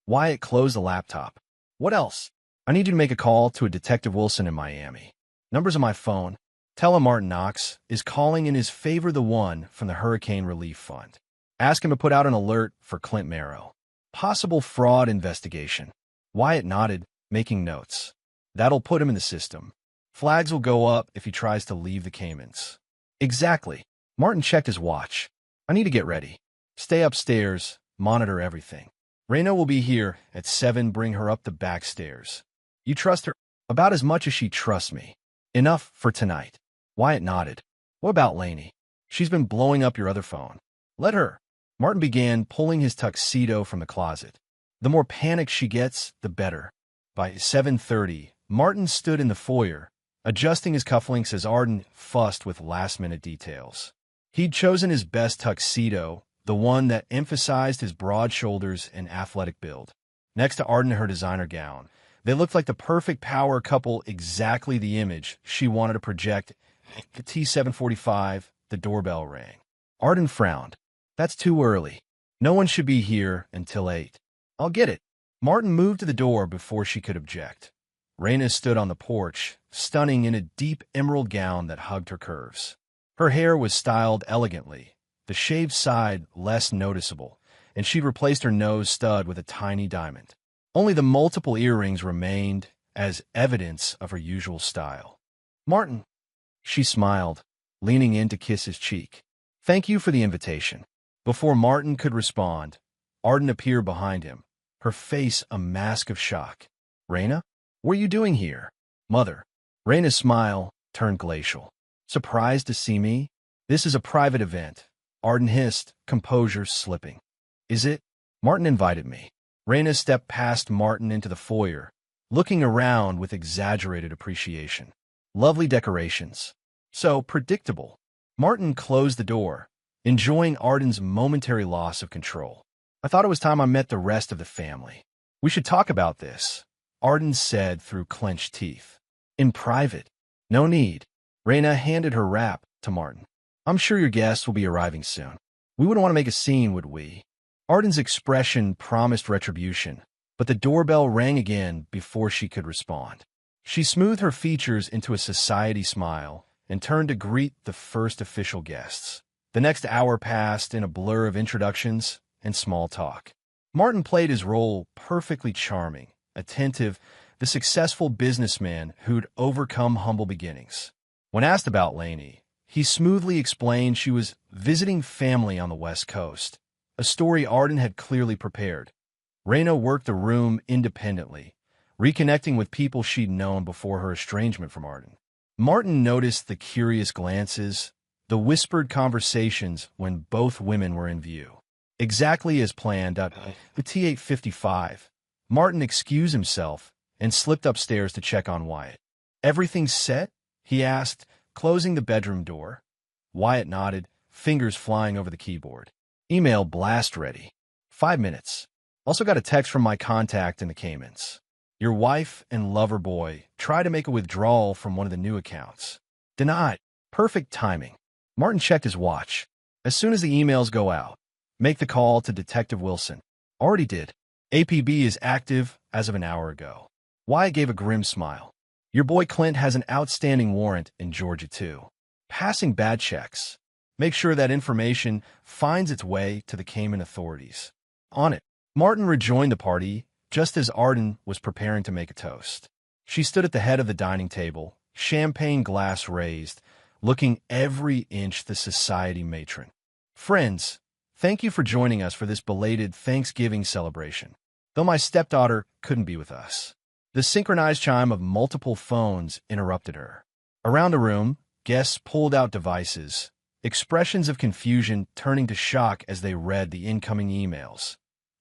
Wyatt closed the laptop. What else? I need you to make a call to a Detective Wilson in Miami. Numbers on my phone. Tell him Martin Knox is calling in his favor, the one from the Hurricane Relief Fund. Ask him to put out an alert for Clint Merrow. Possible fraud investigation. Wyatt nodded, making notes. That'll put him in the system. Flags will go up if he tries to leave the Caymans. Exactly. Martin checked his watch. I need to get ready. Stay upstairs, monitor everything. Raina will be here at 7, bring her up the back stairs. You trust her about as much as she trusts me. Enough for tonight. Wyatt nodded. What about Laney? She's been blowing up your other phone. Let her. Martin began pulling his tuxedo from the closet. The more panicked she gets, the better. By 7:30, Martin stood in the foyer, adjusting his cufflinks as Arden fussed with last-minute details. He'd chosen his best tuxedo, the one that emphasized his broad shoulders and athletic build. Next to Arden in her designer gown, they looked like the perfect power couple, exactly the image she wanted to project. At T7:45, the doorbell rang. Arden frowned. That's too early. No one should be here until 8. I'll get it. Martin moved to the door before she could object. Raina stood on the porch, stunning in a deep emerald gown that hugged her curves. Her hair was styled elegantly, the shaved side less noticeable, and she'd replaced her nose stud with a tiny diamond. Only the multiple earrings remained as evidence of her usual style. Martin, she smiled, leaning in to kiss his cheek. Thank you for the invitation. Before Martin could respond, Arden appeared behind him, her face a mask of shock. Raina, what are you doing here? Mother. Raina's smile turned glacial. Surprised to see me? This is a private event. Arden hissed, composure slipping. Is it? Martin invited me. Raina stepped past Martin into the foyer, looking around with exaggerated appreciation. Lovely decorations. So predictable. Martin closed the door, enjoying Arden's momentary loss of control. I thought it was time I met the rest of the family. We should talk about this, Arden said through clenched teeth. In private. No need. Raina handed her wrap to Martin. I'm sure your guests will be arriving soon. We wouldn't want to make a scene, would we? Arden's expression promised retribution, but the doorbell rang again before she could respond. She smoothed her features into a society smile and turned to greet the first official guests. The next hour passed in a blur of introductions and small talk. Martin played his role perfectly charming, attentive, the successful businessman who'd overcome humble beginnings. When asked about Lainey, he smoothly explained she was visiting family on the West Coast, a story Arden had clearly prepared. Raina worked the room independently, reconnecting with people she'd known before her estrangement from Arden. Martin noticed the curious glances, the whispered conversations when both women were in view. Exactly as planned, at the T8:55, Martin excused himself and slipped upstairs to check on Wyatt. Everything set? He asked, closing the bedroom door. Wyatt nodded, fingers flying over the keyboard. Email blast ready. 5 minutes. Also got a text from my contact in the Caymans. Your wife and lover boy tried to make a withdrawal from one of the new accounts. Denied. Perfect timing. Martin checked his watch. As soon as the emails go out, make the call to Detective Wilson. Already did. APB is active as of an hour ago. Wyatt gave a grim smile. Your boy Clint has an outstanding warrant in Georgia, too. Passing bad checks. Make sure that information finds its way to the Cayman authorities. On it. Martin rejoined the party just as Arden was preparing to make a toast. She stood at the head of the dining table, champagne glass raised, looking every inch the society matron. Friends, thank you for joining us for this belated Thanksgiving celebration. Though my stepdaughter couldn't be with us. The synchronized chime of multiple phones interrupted her. Around the room, guests pulled out devices, expressions of confusion turning to shock as they read the incoming emails.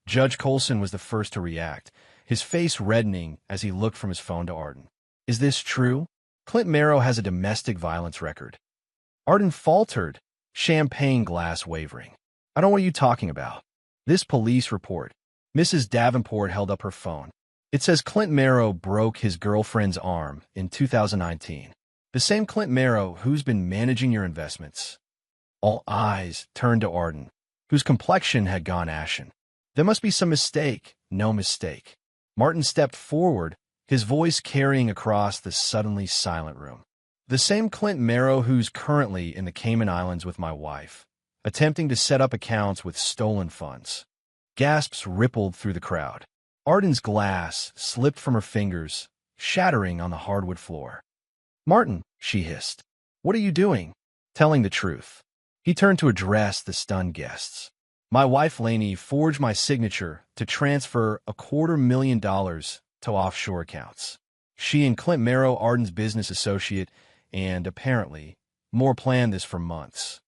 Judge Colson was the first to react, his face reddening as he looked from his phone to Arden. Is this true? Clint Marrow has a domestic violence record. Arden faltered, champagne glass wavering. I don't know what you're talking about. This police report. Mrs. Davenport held up her phone. It says Clint Marrow broke his girlfriend's arm in 2019. The same Clint Marrow who's been managing your investments. All eyes turned to Arden, whose complexion had gone ashen. There must be some mistake. No mistake. Martin stepped forward, his voice carrying across the suddenly silent room. The same Clint Marrow who's currently in the Cayman Islands with my wife, attempting to set up accounts with stolen funds. Gasps rippled through the crowd. Arden's glass slipped from her fingers, shattering on the hardwood floor. Martin, she hissed. What are you doing? Telling the truth. He turned to address the stunned guests. My wife Lainey forged my signature to transfer $250,000 to offshore accounts. She and Clint Marrow, Arden's business associate, and apparently more planned this for months.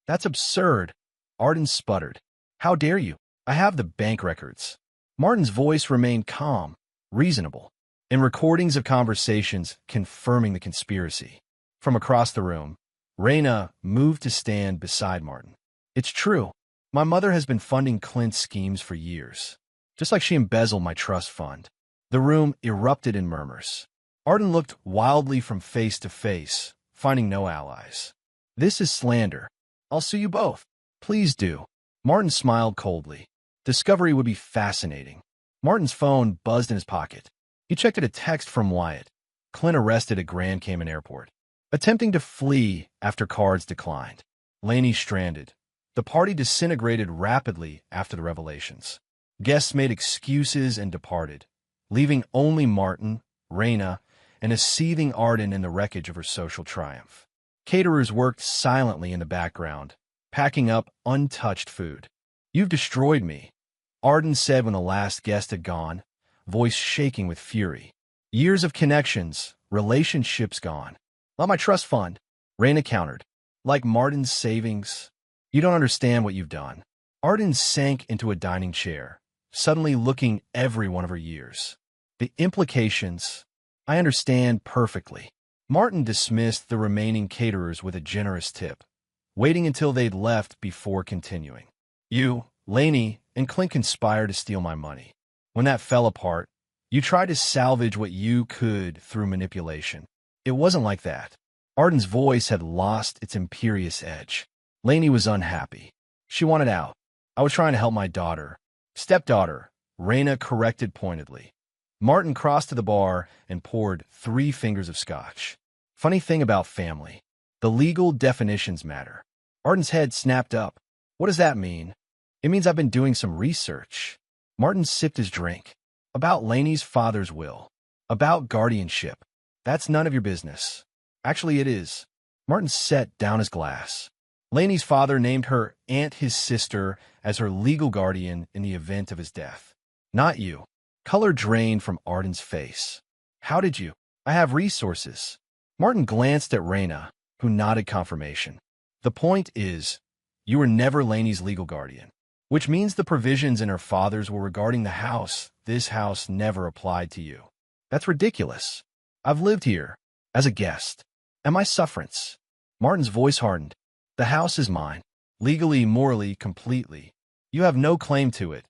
That's absurd. Arden sputtered. How dare you? I have the bank records. Martin's voice remained calm, reasonable. and recordings of conversations confirming the conspiracy. From across the room, Raina moved to stand beside Martin. It's true. My mother has been funding Clint's schemes for years, just like she embezzled my trust fund. The room erupted in murmurs. Arden looked wildly from face to face, finding no allies. This is slander. I'll sue you both. Please do. Martin smiled coldly. Discovery would be fascinating. Martin's phone buzzed in his pocket. He checked a text from Wyatt. Clint arrested at Grand Cayman Airport, attempting to flee after cards declined. Laney stranded. The party disintegrated rapidly after the revelations. Guests made excuses and departed, leaving only Martin, Raina, and a seething Arden in the wreckage of her social triumph. Caterers worked silently in the background, packing up untouched food. You've destroyed me, Arden said when the last guest had gone, voice shaking with fury. Years of connections, relationships gone. Not my trust fund, Raina countered. Like Martin's savings. You don't understand what you've done. Arden sank into a dining chair, suddenly looking every one of her years. The implications, I understand perfectly. Martin dismissed the remaining caterers with a generous tip, waiting until they'd left before continuing. You, Laney, and Clint conspired to steal my money. When that fell apart, you tried to salvage what you could through manipulation. It wasn't like that. Arden's voice had lost its imperious edge. Laney was unhappy. She wanted out. I was trying to help my daughter. Stepdaughter, Raina corrected pointedly. Martin crossed to the bar and poured 3 fingers of scotch. Funny thing about family. The legal definitions matter. Arden's head snapped up. What does that mean? It means I've been doing some research. Martin sipped his drink. About Laney's father's will. About guardianship. That's none of your business. Actually, it is. Martin set down his glass. Laney's father named her aunt his sister as her legal guardian in the event of his death. Not you. Color drained from Arden's face. How did you? I have resources. Martin glanced at Raina, who nodded confirmation. The point is, you were never Laney's legal guardian, which means the provisions in her father's will regarding the house, this house never applied to you. That's ridiculous. I've lived here, as a guest. Am I sufferance? Martin's voice hardened. The house is mine, legally, morally, completely. You have no claim to it,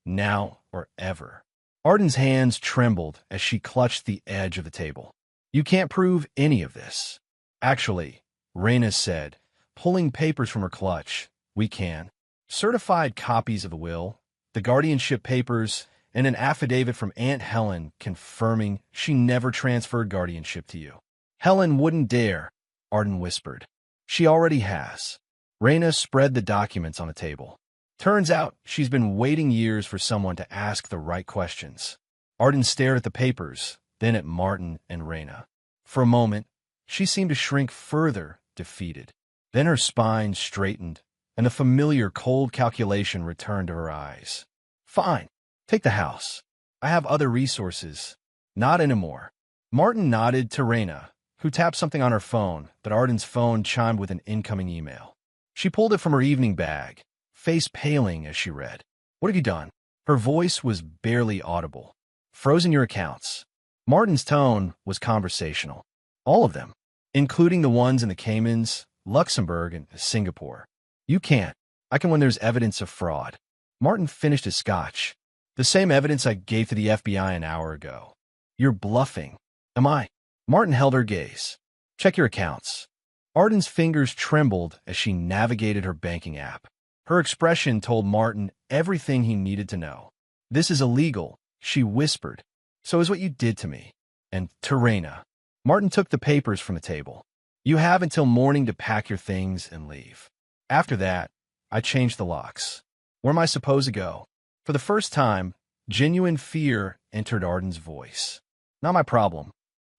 now or ever. Arden's hands trembled as she clutched the edge of the table. You can't prove any of this. Actually, Raina said, pulling papers from her clutch, we can. Certified copies of the will, the guardianship papers, and an affidavit from Aunt Helen confirming she never transferred guardianship to you. Helen wouldn't dare, Arden whispered. She already has. Raina spread the documents on the table. Turns out she's been waiting years for someone to ask the right questions. Arden stared at the papers, then at Martin and Raina. For a moment, she seemed to shrink further, defeated. Then her spine straightened, and the familiar cold calculation returned to her eyes. Fine, take the house. I have other resources. Not anymore. Martin nodded to Raina, who tapped something on her phone, but Arden's phone chimed with an incoming email. She pulled it from her evening bag, face paling as she read. What have you done? Her voice was barely audible. Frozen your accounts. Martin's tone was conversational. All of them, including the ones in the Caymans, Luxembourg, and Singapore. You can't. I can when there's evidence of fraud. Martin finished his scotch. The same evidence I gave to the FBI an hour ago. You're bluffing. Am I? Martin held her gaze. Check your accounts. Arden's fingers trembled as she navigated her banking app. Her expression told Martin everything he needed to know. This is illegal, she whispered. So is what you did to me. And to Raina. Martin took the papers from the table. You have until morning to pack your things and leave. After that, I changed the locks. Where am I supposed to go? For the first time, genuine fear entered Arden's voice. Not my problem.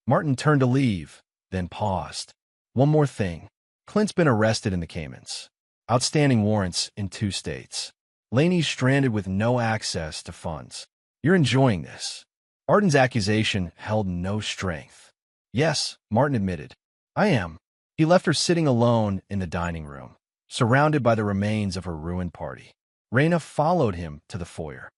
Martin turned to leave, then paused. One more thing. Clint's been arrested in the Caymans. Outstanding warrants in 2 states. Laney's stranded with no access to funds. You're enjoying this. Arden's accusation held no strength. Yes, Martin admitted. I am. He left her sitting alone in the dining room, surrounded by the remains of her ruined party. Raina followed him to the foyer.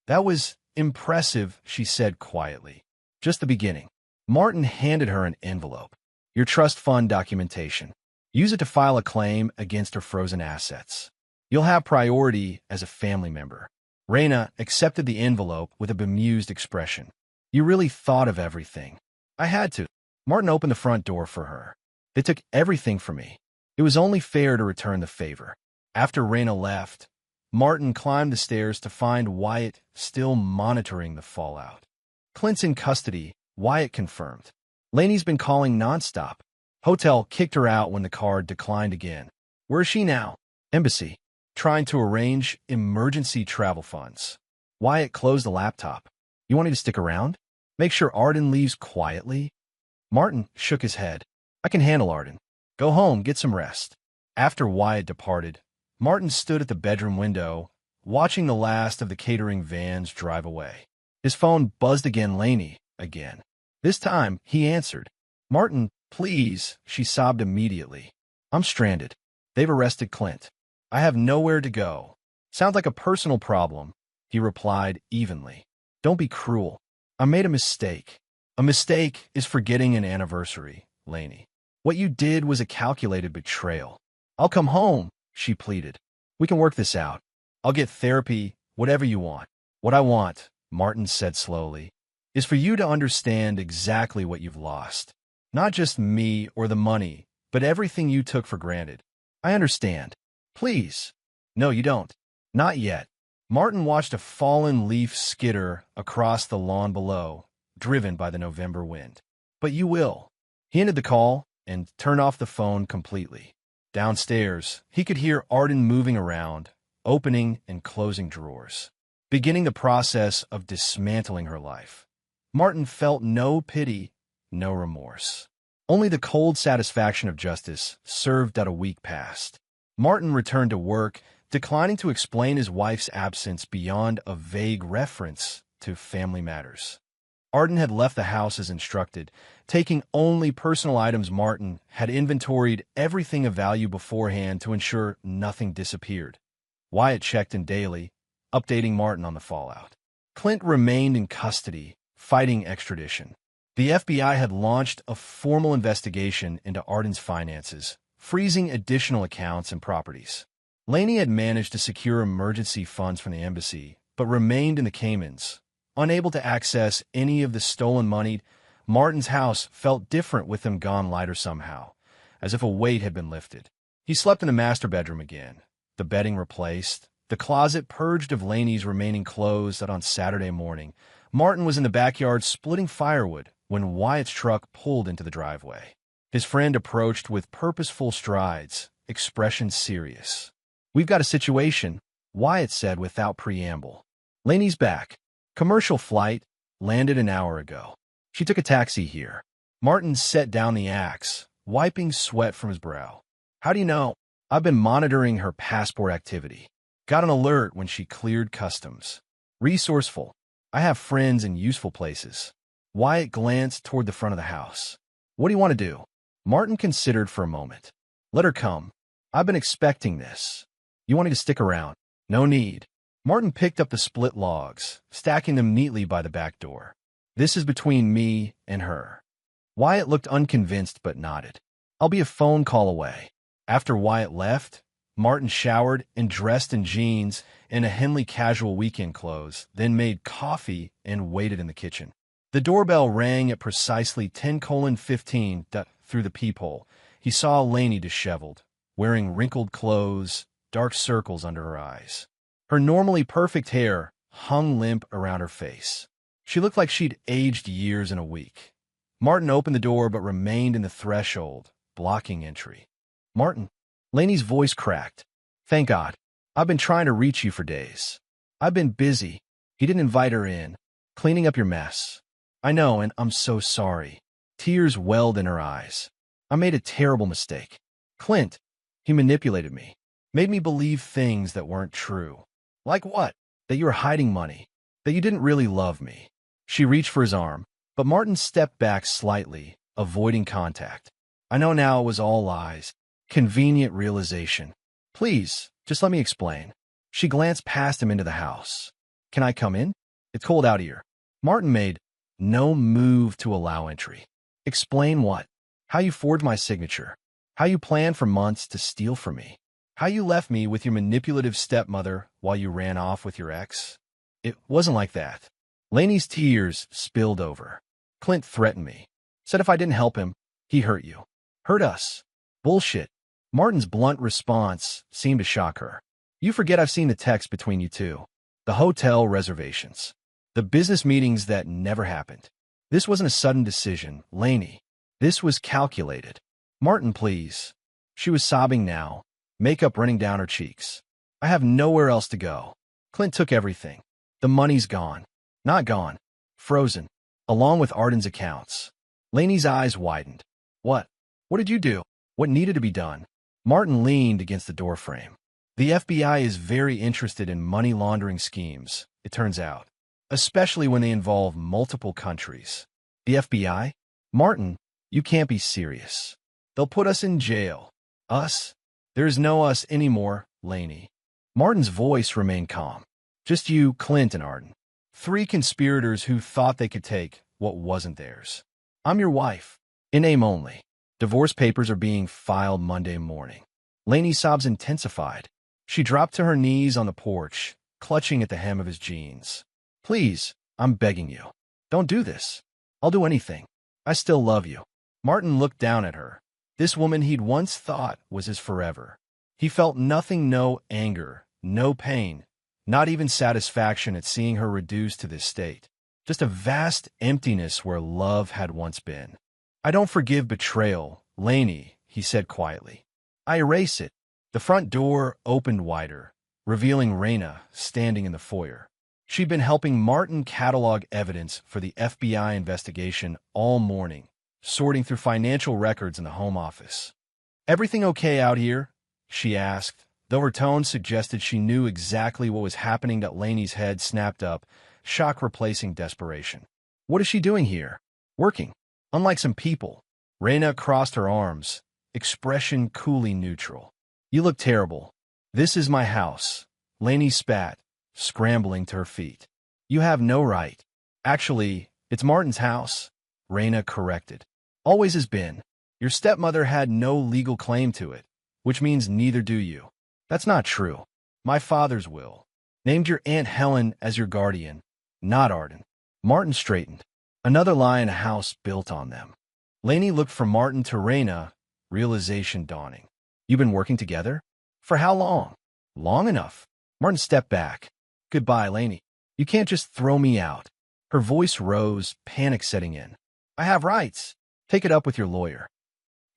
That was impressive, she said quietly. Just the beginning. Martin handed her an envelope. Your trust fund documentation. Use it to file a claim against her frozen assets. You'll have priority as a family member. Raina accepted the envelope with a bemused expression. You really thought of everything. I had to. Martin opened the front door for her. They took everything from me. It was only fair to return the favor. After Raina left, Martin climbed the stairs to find Wyatt still monitoring the fallout. Clint's in custody, Wyatt confirmed. Laney's been calling nonstop. Hotel kicked her out when the card declined again. Where is she now? Embassy. Trying to arrange emergency travel funds. Wyatt closed the laptop. You want me to stick around? Make sure Arden leaves quietly? Martin shook his head. I can handle Arden. Go home, get some rest. After Wyatt departed, Martin stood at the bedroom window, watching the last of the catering vans drive away. His phone buzzed again, Laney, again. This time, he answered. Martin, please, she sobbed immediately. I'm stranded. They've arrested Clint. I have nowhere to go. Sounds like a personal problem, he replied evenly. Don't be cruel. I made a mistake. A mistake is forgetting an anniversary, Laney. What you did was a calculated betrayal. I'll come home, she pleaded. We can work this out. I'll get therapy, whatever you want. What I want, Martin said slowly, is for you to understand exactly what you've lost. Not just me or the money, but everything you took for granted. I understand. Please. No, you don't. Not yet. Martin watched a fallen leaf skitter across the lawn below, driven by the November wind. But you will. He ended the call and turned off the phone completely. Downstairs, he could hear Arden moving around, opening and closing drawers, beginning the process of dismantling her life. Martin felt no pity, no remorse. Only the cold satisfaction of justice served out a week past. Martin returned to work, declining to explain his wife's absence beyond a vague reference to family matters. Arden had left the house as instructed, taking only personal items. Martin had inventoried everything of value beforehand to ensure nothing disappeared. Wyatt checked in daily, updating Martin on the fallout. Clint remained in custody, fighting extradition. The FBI had launched a formal investigation into Arden's finances, freezing additional accounts and properties. Laney had managed to secure emergency funds from the embassy, but remained in the Caymans. Unable to access any of the stolen money, Martin's house felt different with them gone lighter somehow, as if a weight had been lifted. He slept in the master bedroom again, the bedding replaced, the closet purged of Laney's remaining clothes. That on Saturday morning, Martin was in the backyard splitting firewood when Wyatt's truck pulled into the driveway. His friend approached with purposeful strides, expression serious. We've got a situation, Wyatt said without preamble. Laney's back. Commercial flight, landed an hour ago. She took a taxi here. Martin set down the axe, wiping sweat from his brow. How do you know? I've been monitoring her passport activity. Got an alert when she cleared customs. Resourceful. I have friends in useful places. Wyatt glanced toward the front of the house. What do you want to do? Martin considered for a moment. Let her come. I've been expecting this. You want me to stick around? No need. Martin picked up the split logs, stacking them neatly by the back door. This is between me and her. Wyatt looked unconvinced but nodded. I'll be a phone call away. After Wyatt left, Martin showered and dressed in jeans and a Henley casual weekend clothes, then made coffee and waited in the kitchen. The doorbell rang at precisely 10:15. Through the peephole, he saw Laney disheveled, wearing wrinkled clothes, dark circles under her eyes. Her normally perfect hair hung limp around her face. She looked like she'd aged years in a week. Martin opened the door but remained in the threshold, blocking entry. Martin, Laney's voice cracked. Thank God. I've been trying to reach you for days. I've been busy. He didn't invite her in. Cleaning up your mess. I know, and I'm so sorry. Tears welled in her eyes. I made a terrible mistake. Clint, he manipulated me. Made me believe things that weren't true. Like what? That you were hiding money. That you didn't really love me. She reached for his arm, but Martin stepped back slightly, avoiding contact. I know now it was all lies. Convenient realization. Please, just let me explain. She glanced past him into the house. Can I come in? It's cold out here. Martin made, No move to allow entry. Explain what? How you forged my signature. How you planned for months to steal from me. How you left me with your manipulative stepmother while you ran off with your ex. It wasn't like that. Laney's tears spilled over. Clint threatened me. Said if I didn't help him, he hurt you. Hurt us. Bullshit. Martin's blunt response seemed to shock her. You forget I've seen the text between you two. The hotel reservations. The business meetings that never happened. This wasn't a sudden decision, Laney. This was calculated. Martin, please. She was sobbing now, makeup running down her cheeks. I have nowhere else to go. Clint took everything. The money's gone. Not gone. Frozen. Along with Arden's accounts. Laney's eyes widened. What? What did you do? What needed to be done? Martin leaned against the doorframe. The FBI is very interested in money laundering schemes, it turns out, especially when they involve multiple countries. The FBI? Martin, you can't be serious. They'll put us in jail. Us? There's no us anymore, Laney. Martin's voice remained calm. Just you, Clint, and Arden. 3 conspirators who thought they could take what wasn't theirs. I'm your wife. In name only. Divorce papers are being filed Monday morning. Laney's sobs intensified. She dropped to her knees on the porch, clutching at the hem of his jeans. Please, I'm begging you. Don't do this. I'll do anything. I still love you. Martin looked down at her. This woman he'd once thought was his forever. He felt nothing, no anger, no pain, not even satisfaction at seeing her reduced to this state. Just a vast emptiness where love had once been. I don't forgive betrayal, Laney, he said quietly. I erase it. The front door opened wider, revealing Raina standing in the foyer. She'd been helping Martin catalog evidence for the FBI investigation all morning, sorting through financial records in the home office. Everything okay out here? She asked, though her tone suggested she knew exactly what was happening. That Laney's head snapped up, shock replacing desperation. What is she doing here? Working. Unlike some people. Raina crossed her arms, expression coolly neutral. You look terrible. This is my house. Laney spat, scrambling to her feet. You have no right. Actually, it's Martin's house, Raina corrected. Always has been. Your stepmother had no legal claim to it, which means neither do you. That's not true. My father's will named your Aunt Helen as your guardian, not Arden. Martin straightened. Another lie in a house built on them. Laney looked from Martin to Raina, realization dawning. You've been working together? For how long? Long enough. Martin stepped back. Goodbye, Laney. You can't just throw me out. Her voice rose, panic setting in. I have rights. Take it up with your lawyer.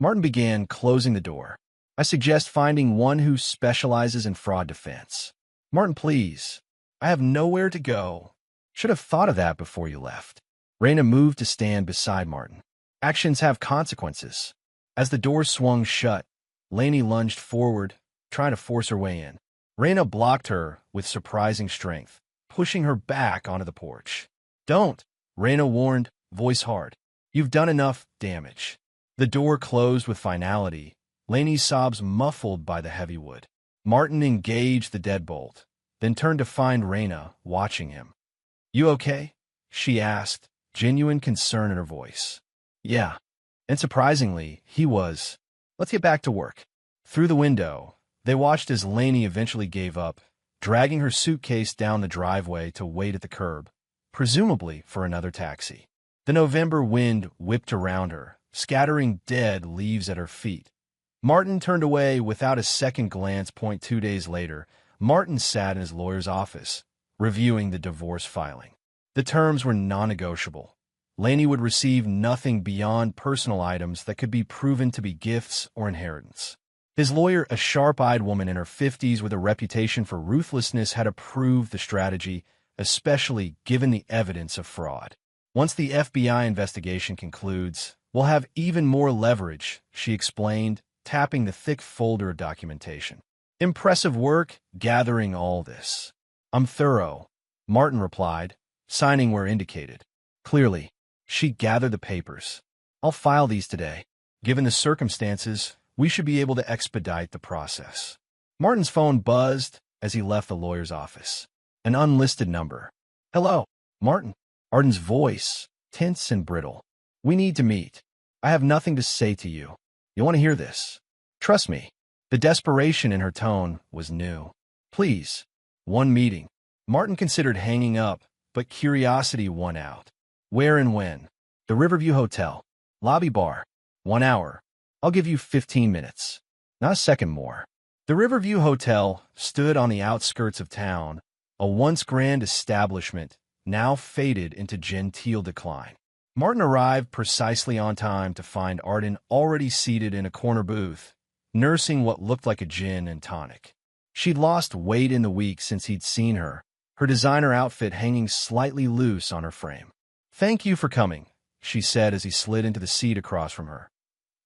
Martin began closing the door. I suggest finding one who specializes in fraud defense. Martin, please. I have nowhere to go. Should have thought of that before you left. Raina moved to stand beside Martin. Actions have consequences. As the door swung shut, Laney lunged forward, trying to force her way in. Raina blocked her with surprising strength, pushing her back onto the porch. Don't, Raina warned, voice hard. You've done enough damage. The door closed with finality, Laney's sobs muffled by the heavy wood. Martin engaged the deadbolt, then turned to find Raina watching him. You okay? She asked, genuine concern in her voice. Yeah. And surprisingly, he was. Let's get back to work. Through the window, they watched as Laney eventually gave up, dragging her suitcase down the driveway to wait at the curb, presumably for another taxi. The November wind whipped around her, scattering dead leaves at her feet. Martin turned away without a second glance. 2 days later, Martin sat in his lawyer's office, reviewing the divorce filing. The terms were non-negotiable. Laney would receive nothing beyond personal items that could be proven to be gifts or inheritance. His lawyer, a sharp-eyed woman in her 50s with a reputation for ruthlessness, had approved the strategy, especially given the evidence of fraud. Once the FBI investigation concludes, we'll have even more leverage, she explained, tapping the thick folder of documentation. Impressive work gathering all this. I'm thorough, Martin replied, signing where indicated. Clearly, she gathered the papers. I'll file these today. Given the circumstances, we should be able to expedite the process. Martin's phone buzzed as he left the lawyer's office. An unlisted number. Hello, Martin. Arden's voice, tense and brittle. "We need to meet. I have nothing to say to you. You want to hear this? Trust me." The desperation in her tone was new. "Please. One meeting." Martin considered hanging up, but curiosity won out. "Where and when?" "The Riverview Hotel. Lobby bar. 1 hour. I'll give you 15 minutes. Not a second more." The Riverview Hotel stood on the outskirts of town, a once grand establishment, now faded into genteel decline. Martin arrived precisely on time to find Arden already seated in a corner booth, nursing what looked like a gin and tonic. She'd lost weight in the week since he'd seen her, her designer outfit hanging slightly loose on her frame. "Thank you for coming," she said as he slid into the seat across from her.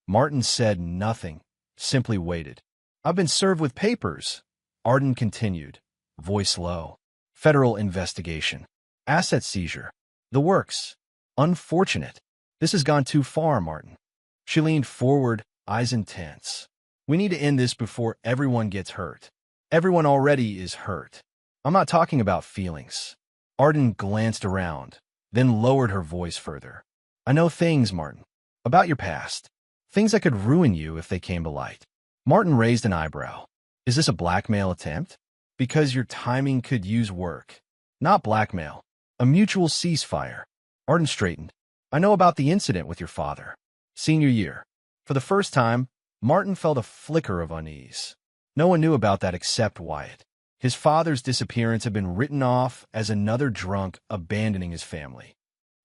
Martin said nothing, simply waited. "I've been served with papers," Arden continued, voice low. "Federal investigation. Asset seizure. The works. Unfortunate. This has gone too far, Martin." She leaned forward, eyes intense. "We need to end this before everyone gets hurt. Everyone already is hurt. I'm not talking about feelings." Arden glanced around, then lowered her voice further. "I know things, Martin, about your past. Things that could ruin you if they came to light." Martin raised an eyebrow. "Is this a blackmail attempt?" "Because your timing could use work." "Not blackmail. A mutual ceasefire." Arden straightened. "I know about the incident with your father. Senior year." For the first time, Martin felt a flicker of unease. No one knew about that except Wyatt. His father's disappearance had been written off as another drunk abandoning his family.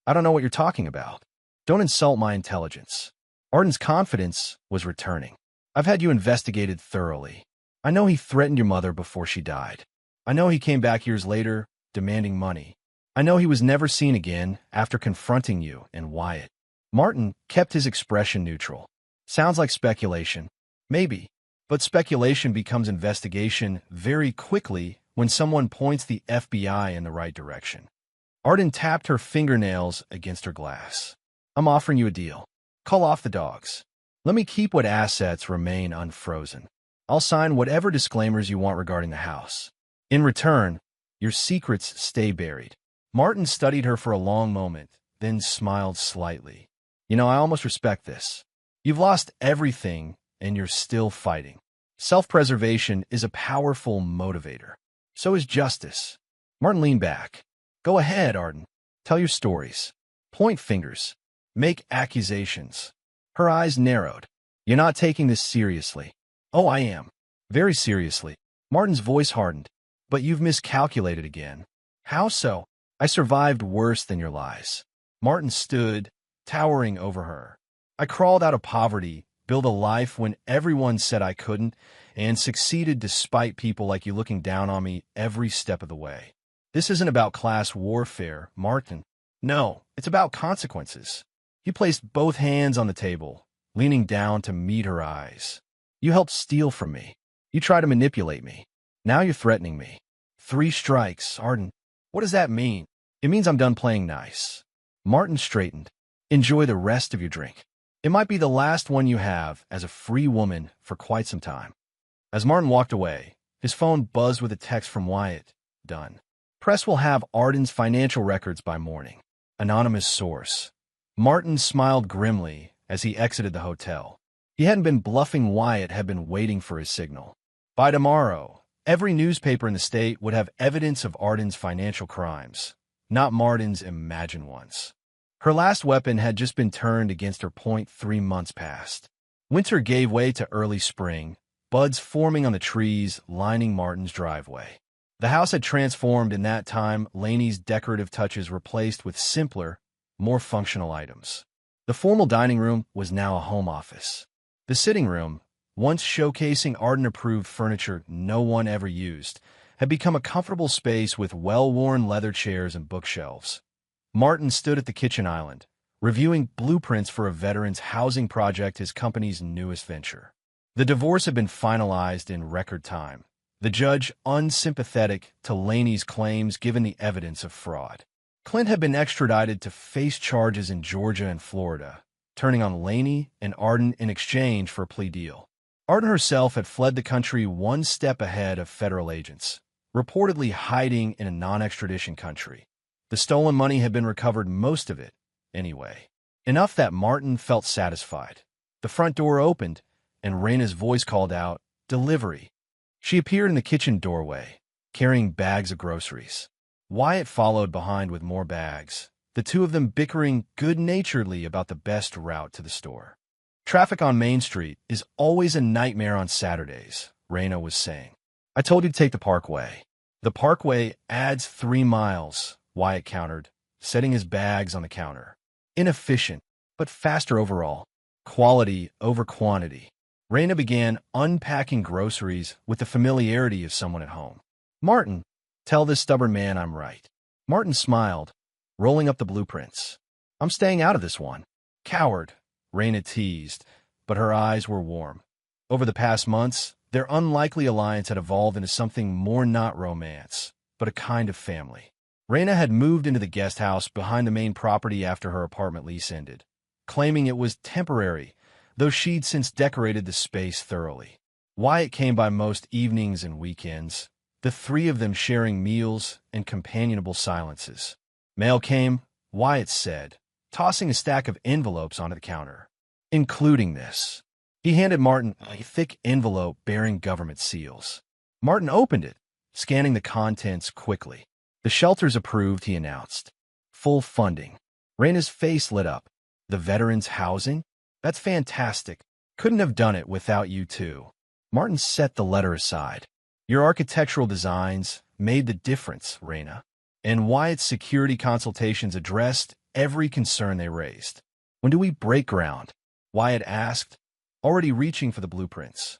"I don't know what you're talking about. Don't insult my intelligence." Arden's confidence was returning. "I've had you investigated thoroughly. I know he threatened your mother before she died. I know he came back years later, demanding money. I know he was never seen again after confronting you and Wyatt." Martin kept his expression neutral. "Sounds like speculation. Maybe. But speculation becomes investigation very quickly when someone points the FBI in the right direction." Arden tapped her fingernails against her glass. "I'm offering you a deal. Call off the dogs. Let me keep what assets remain unfrozen. I'll sign whatever disclaimers you want regarding the house. In return, your secrets stay buried." Martin studied her for a long moment, then smiled slightly. "You know, I almost respect this. You've lost everything, and you're still fighting. Self-preservation is a powerful motivator. So is justice." Martin leaned back. "Go ahead, Arden. Tell your stories. Point fingers. Make accusations." Her eyes narrowed. "You're not taking this seriously." "Oh, I am. Very seriously." Martin's voice hardened. "But you've miscalculated again." "How so?" "I survived worse than your lies." Martin stood, towering over her. "I crawled out of poverty, built a life when everyone said I couldn't, and succeeded despite people like you looking down on me every step of the way. This isn't about class warfare, Martin. No, it's about consequences." He placed both hands on the table, leaning down to meet her eyes. "You helped steal from me. You tried to manipulate me. Now you're threatening me. 3 strikes, Arden. What does that mean?" "It means I'm done playing nice." Martin straightened. "Enjoy the rest of your drink. It might be the last one you have as a free woman for quite some time." As Martin walked away, his phone buzzed with a text from Wyatt. "Done. Press will have Arden's financial records by morning. Anonymous source." Martin smiled grimly as he exited the hotel. He hadn't been bluffing. Wyatt had been waiting for his signal. By tomorrow, every newspaper in the state would have evidence of Arden's financial crimes, not Martin's imagined ones. Her last weapon had just been turned against her. 3 months passed. Winter gave way to early spring, buds forming on the trees lining Martin's driveway. The house had transformed in that time. Laney's decorative touches replaced with simpler, more functional items. The formal dining room was now a home office. The sitting room, once showcasing Arden-approved furniture no one ever used, had become a comfortable space with well-worn leather chairs and bookshelves. Martin stood at the kitchen island, reviewing blueprints for a veterans housing project, his company's newest venture. The divorce had been finalized in record time, the judge unsympathetic to Laney's claims given the evidence of fraud. Clint had been extradited to face charges in Georgia and Florida, turning on Laney and Arden in exchange for a plea deal. Arden herself had fled the country one step ahead of federal agents, reportedly hiding in a non-extradition country. The stolen money had been recovered, most of it, anyway. Enough that Martin felt satisfied. The front door opened, and Raina's voice called out, "Delivery." She appeared in the kitchen doorway, carrying bags of groceries. Wyatt followed behind with more bags, the two of them bickering good-naturedly about the best route to the store. "Traffic on Main Street is always a nightmare on Saturdays," Raina was saying. "I told you to take the Parkway." "The Parkway adds 3 miles, Wyatt countered, setting his bags on the counter. "Inefficient, but faster overall. Quality over quantity." Raina began unpacking groceries with the familiarity of someone at home. "Martin, tell this stubborn man I'm right." Martin smiled, rolling up the blueprints. "I'm staying out of this one." "Coward," Raina teased, but her eyes were warm. Over the past months, their unlikely alliance had evolved into something more, not romance, but a kind of family. Raina had moved into the guest house behind the main property after her apartment lease ended, claiming it was temporary, though she'd since decorated the space thoroughly. Wyatt came by most evenings and weekends, the three of them sharing meals and companionable silences. Mail came, Wyatt said, tossing a stack of envelopes onto the counter. "Including this." He handed Martin a thick envelope bearing government seals. Martin opened it, scanning the contents quickly. "The shelter's approved," he announced. "Full funding." Raina's face lit up. "The veterans' housing? That's fantastic. Couldn't have done it without you two." Martin set the letter aside. "Your architectural designs made the difference, Raina." And Wyatt's security consultations addressed every concern they raised. "When do we break ground?" Wyatt asked, already reaching for the blueprints.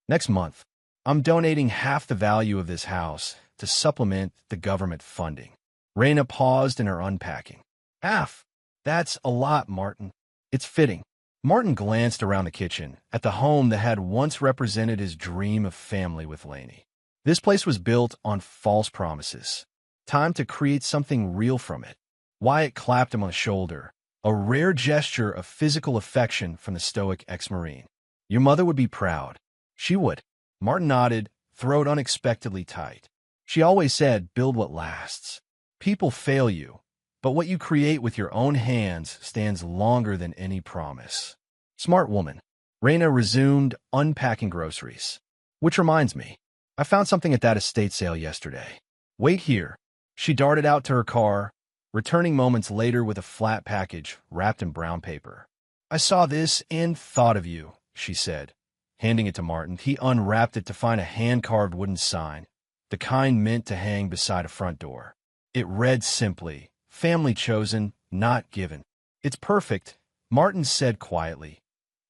"Next month. I'm donating half the value of this house to supplement the government funding." Raina paused in her unpacking. "Half? That's a lot, Martin." "It's fitting." Martin glanced around the kitchen, at the home that had once represented his dream of family with Lainey. This place was built on false promises. Time to create something real from it. Wyatt clapped him on the shoulder, a rare gesture of physical affection from the stoic ex-Marine. "Your mother would be proud." "She would." Martin nodded, throat unexpectedly tight. "She always said, build what lasts. People fail you, but what you create with your own hands stands longer than any promise." "Smart woman." Raina resumed unpacking groceries. "Which reminds me, I found something at that estate sale yesterday." "Wait here." She darted out to her car, returning moments later with a flat package wrapped in brown paper. "I saw this and thought of you," she said, handing it to Martin. He unwrapped it to find a hand-carved wooden sign, the kind meant to hang beside a front door. It read simply, "Family chosen, not given." "It's perfect," Martin said quietly.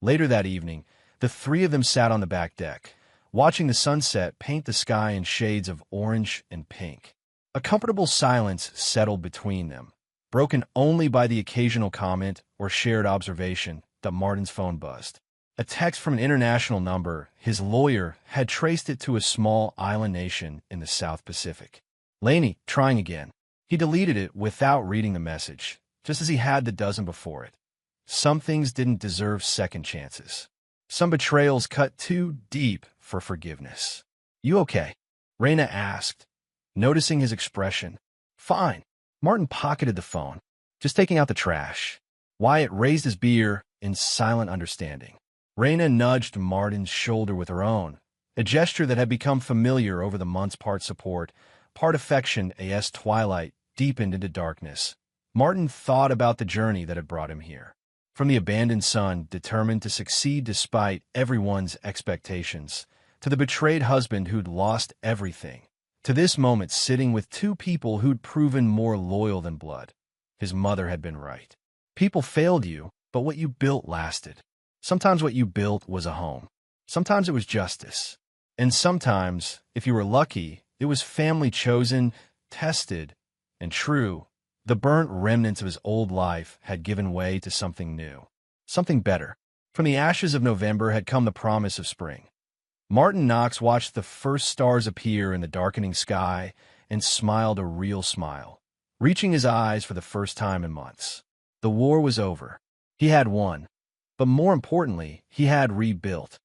Later that evening, the three of them sat on the back deck, watching the sunset paint the sky in shades of orange and pink. A comfortable silence settled between them, broken only by the occasional comment or shared observation that Martin's phone buzzed. A text from an international number. His lawyer had traced it to a small island nation in the South Pacific. Lainey, trying again. He deleted it without reading the message, just as he had the dozen before it. Some things didn't deserve second chances. Some betrayals cut too deep for forgiveness. "You okay?" Raina asked, noticing his expression. "Fine." Martin pocketed the phone, just taking out the trash. Wyatt raised his beer in silent understanding. Raina nudged Martin's shoulder with her own, a gesture that had become familiar over the months, part support, part affection as twilight deepened into darkness. Martin thought about the journey that had brought him here. From the abandoned son, determined to succeed despite everyone's expectations, to the betrayed husband who'd lost everything, to this moment sitting with two people who'd proven more loyal than blood. His mother had been right. People failed you, but what you built lasted. Sometimes what you built was a home. Sometimes it was justice. And sometimes, if you were lucky, it was family chosen, tested, and true. The burnt remnants of his old life had given way to something new, something better. From the ashes of November had come the promise of spring. Martin Knox watched the first stars appear in the darkening sky and smiled a real smile, reaching his eyes for the first time in months. The war was over. He had won. But more importantly, he had rebuilt.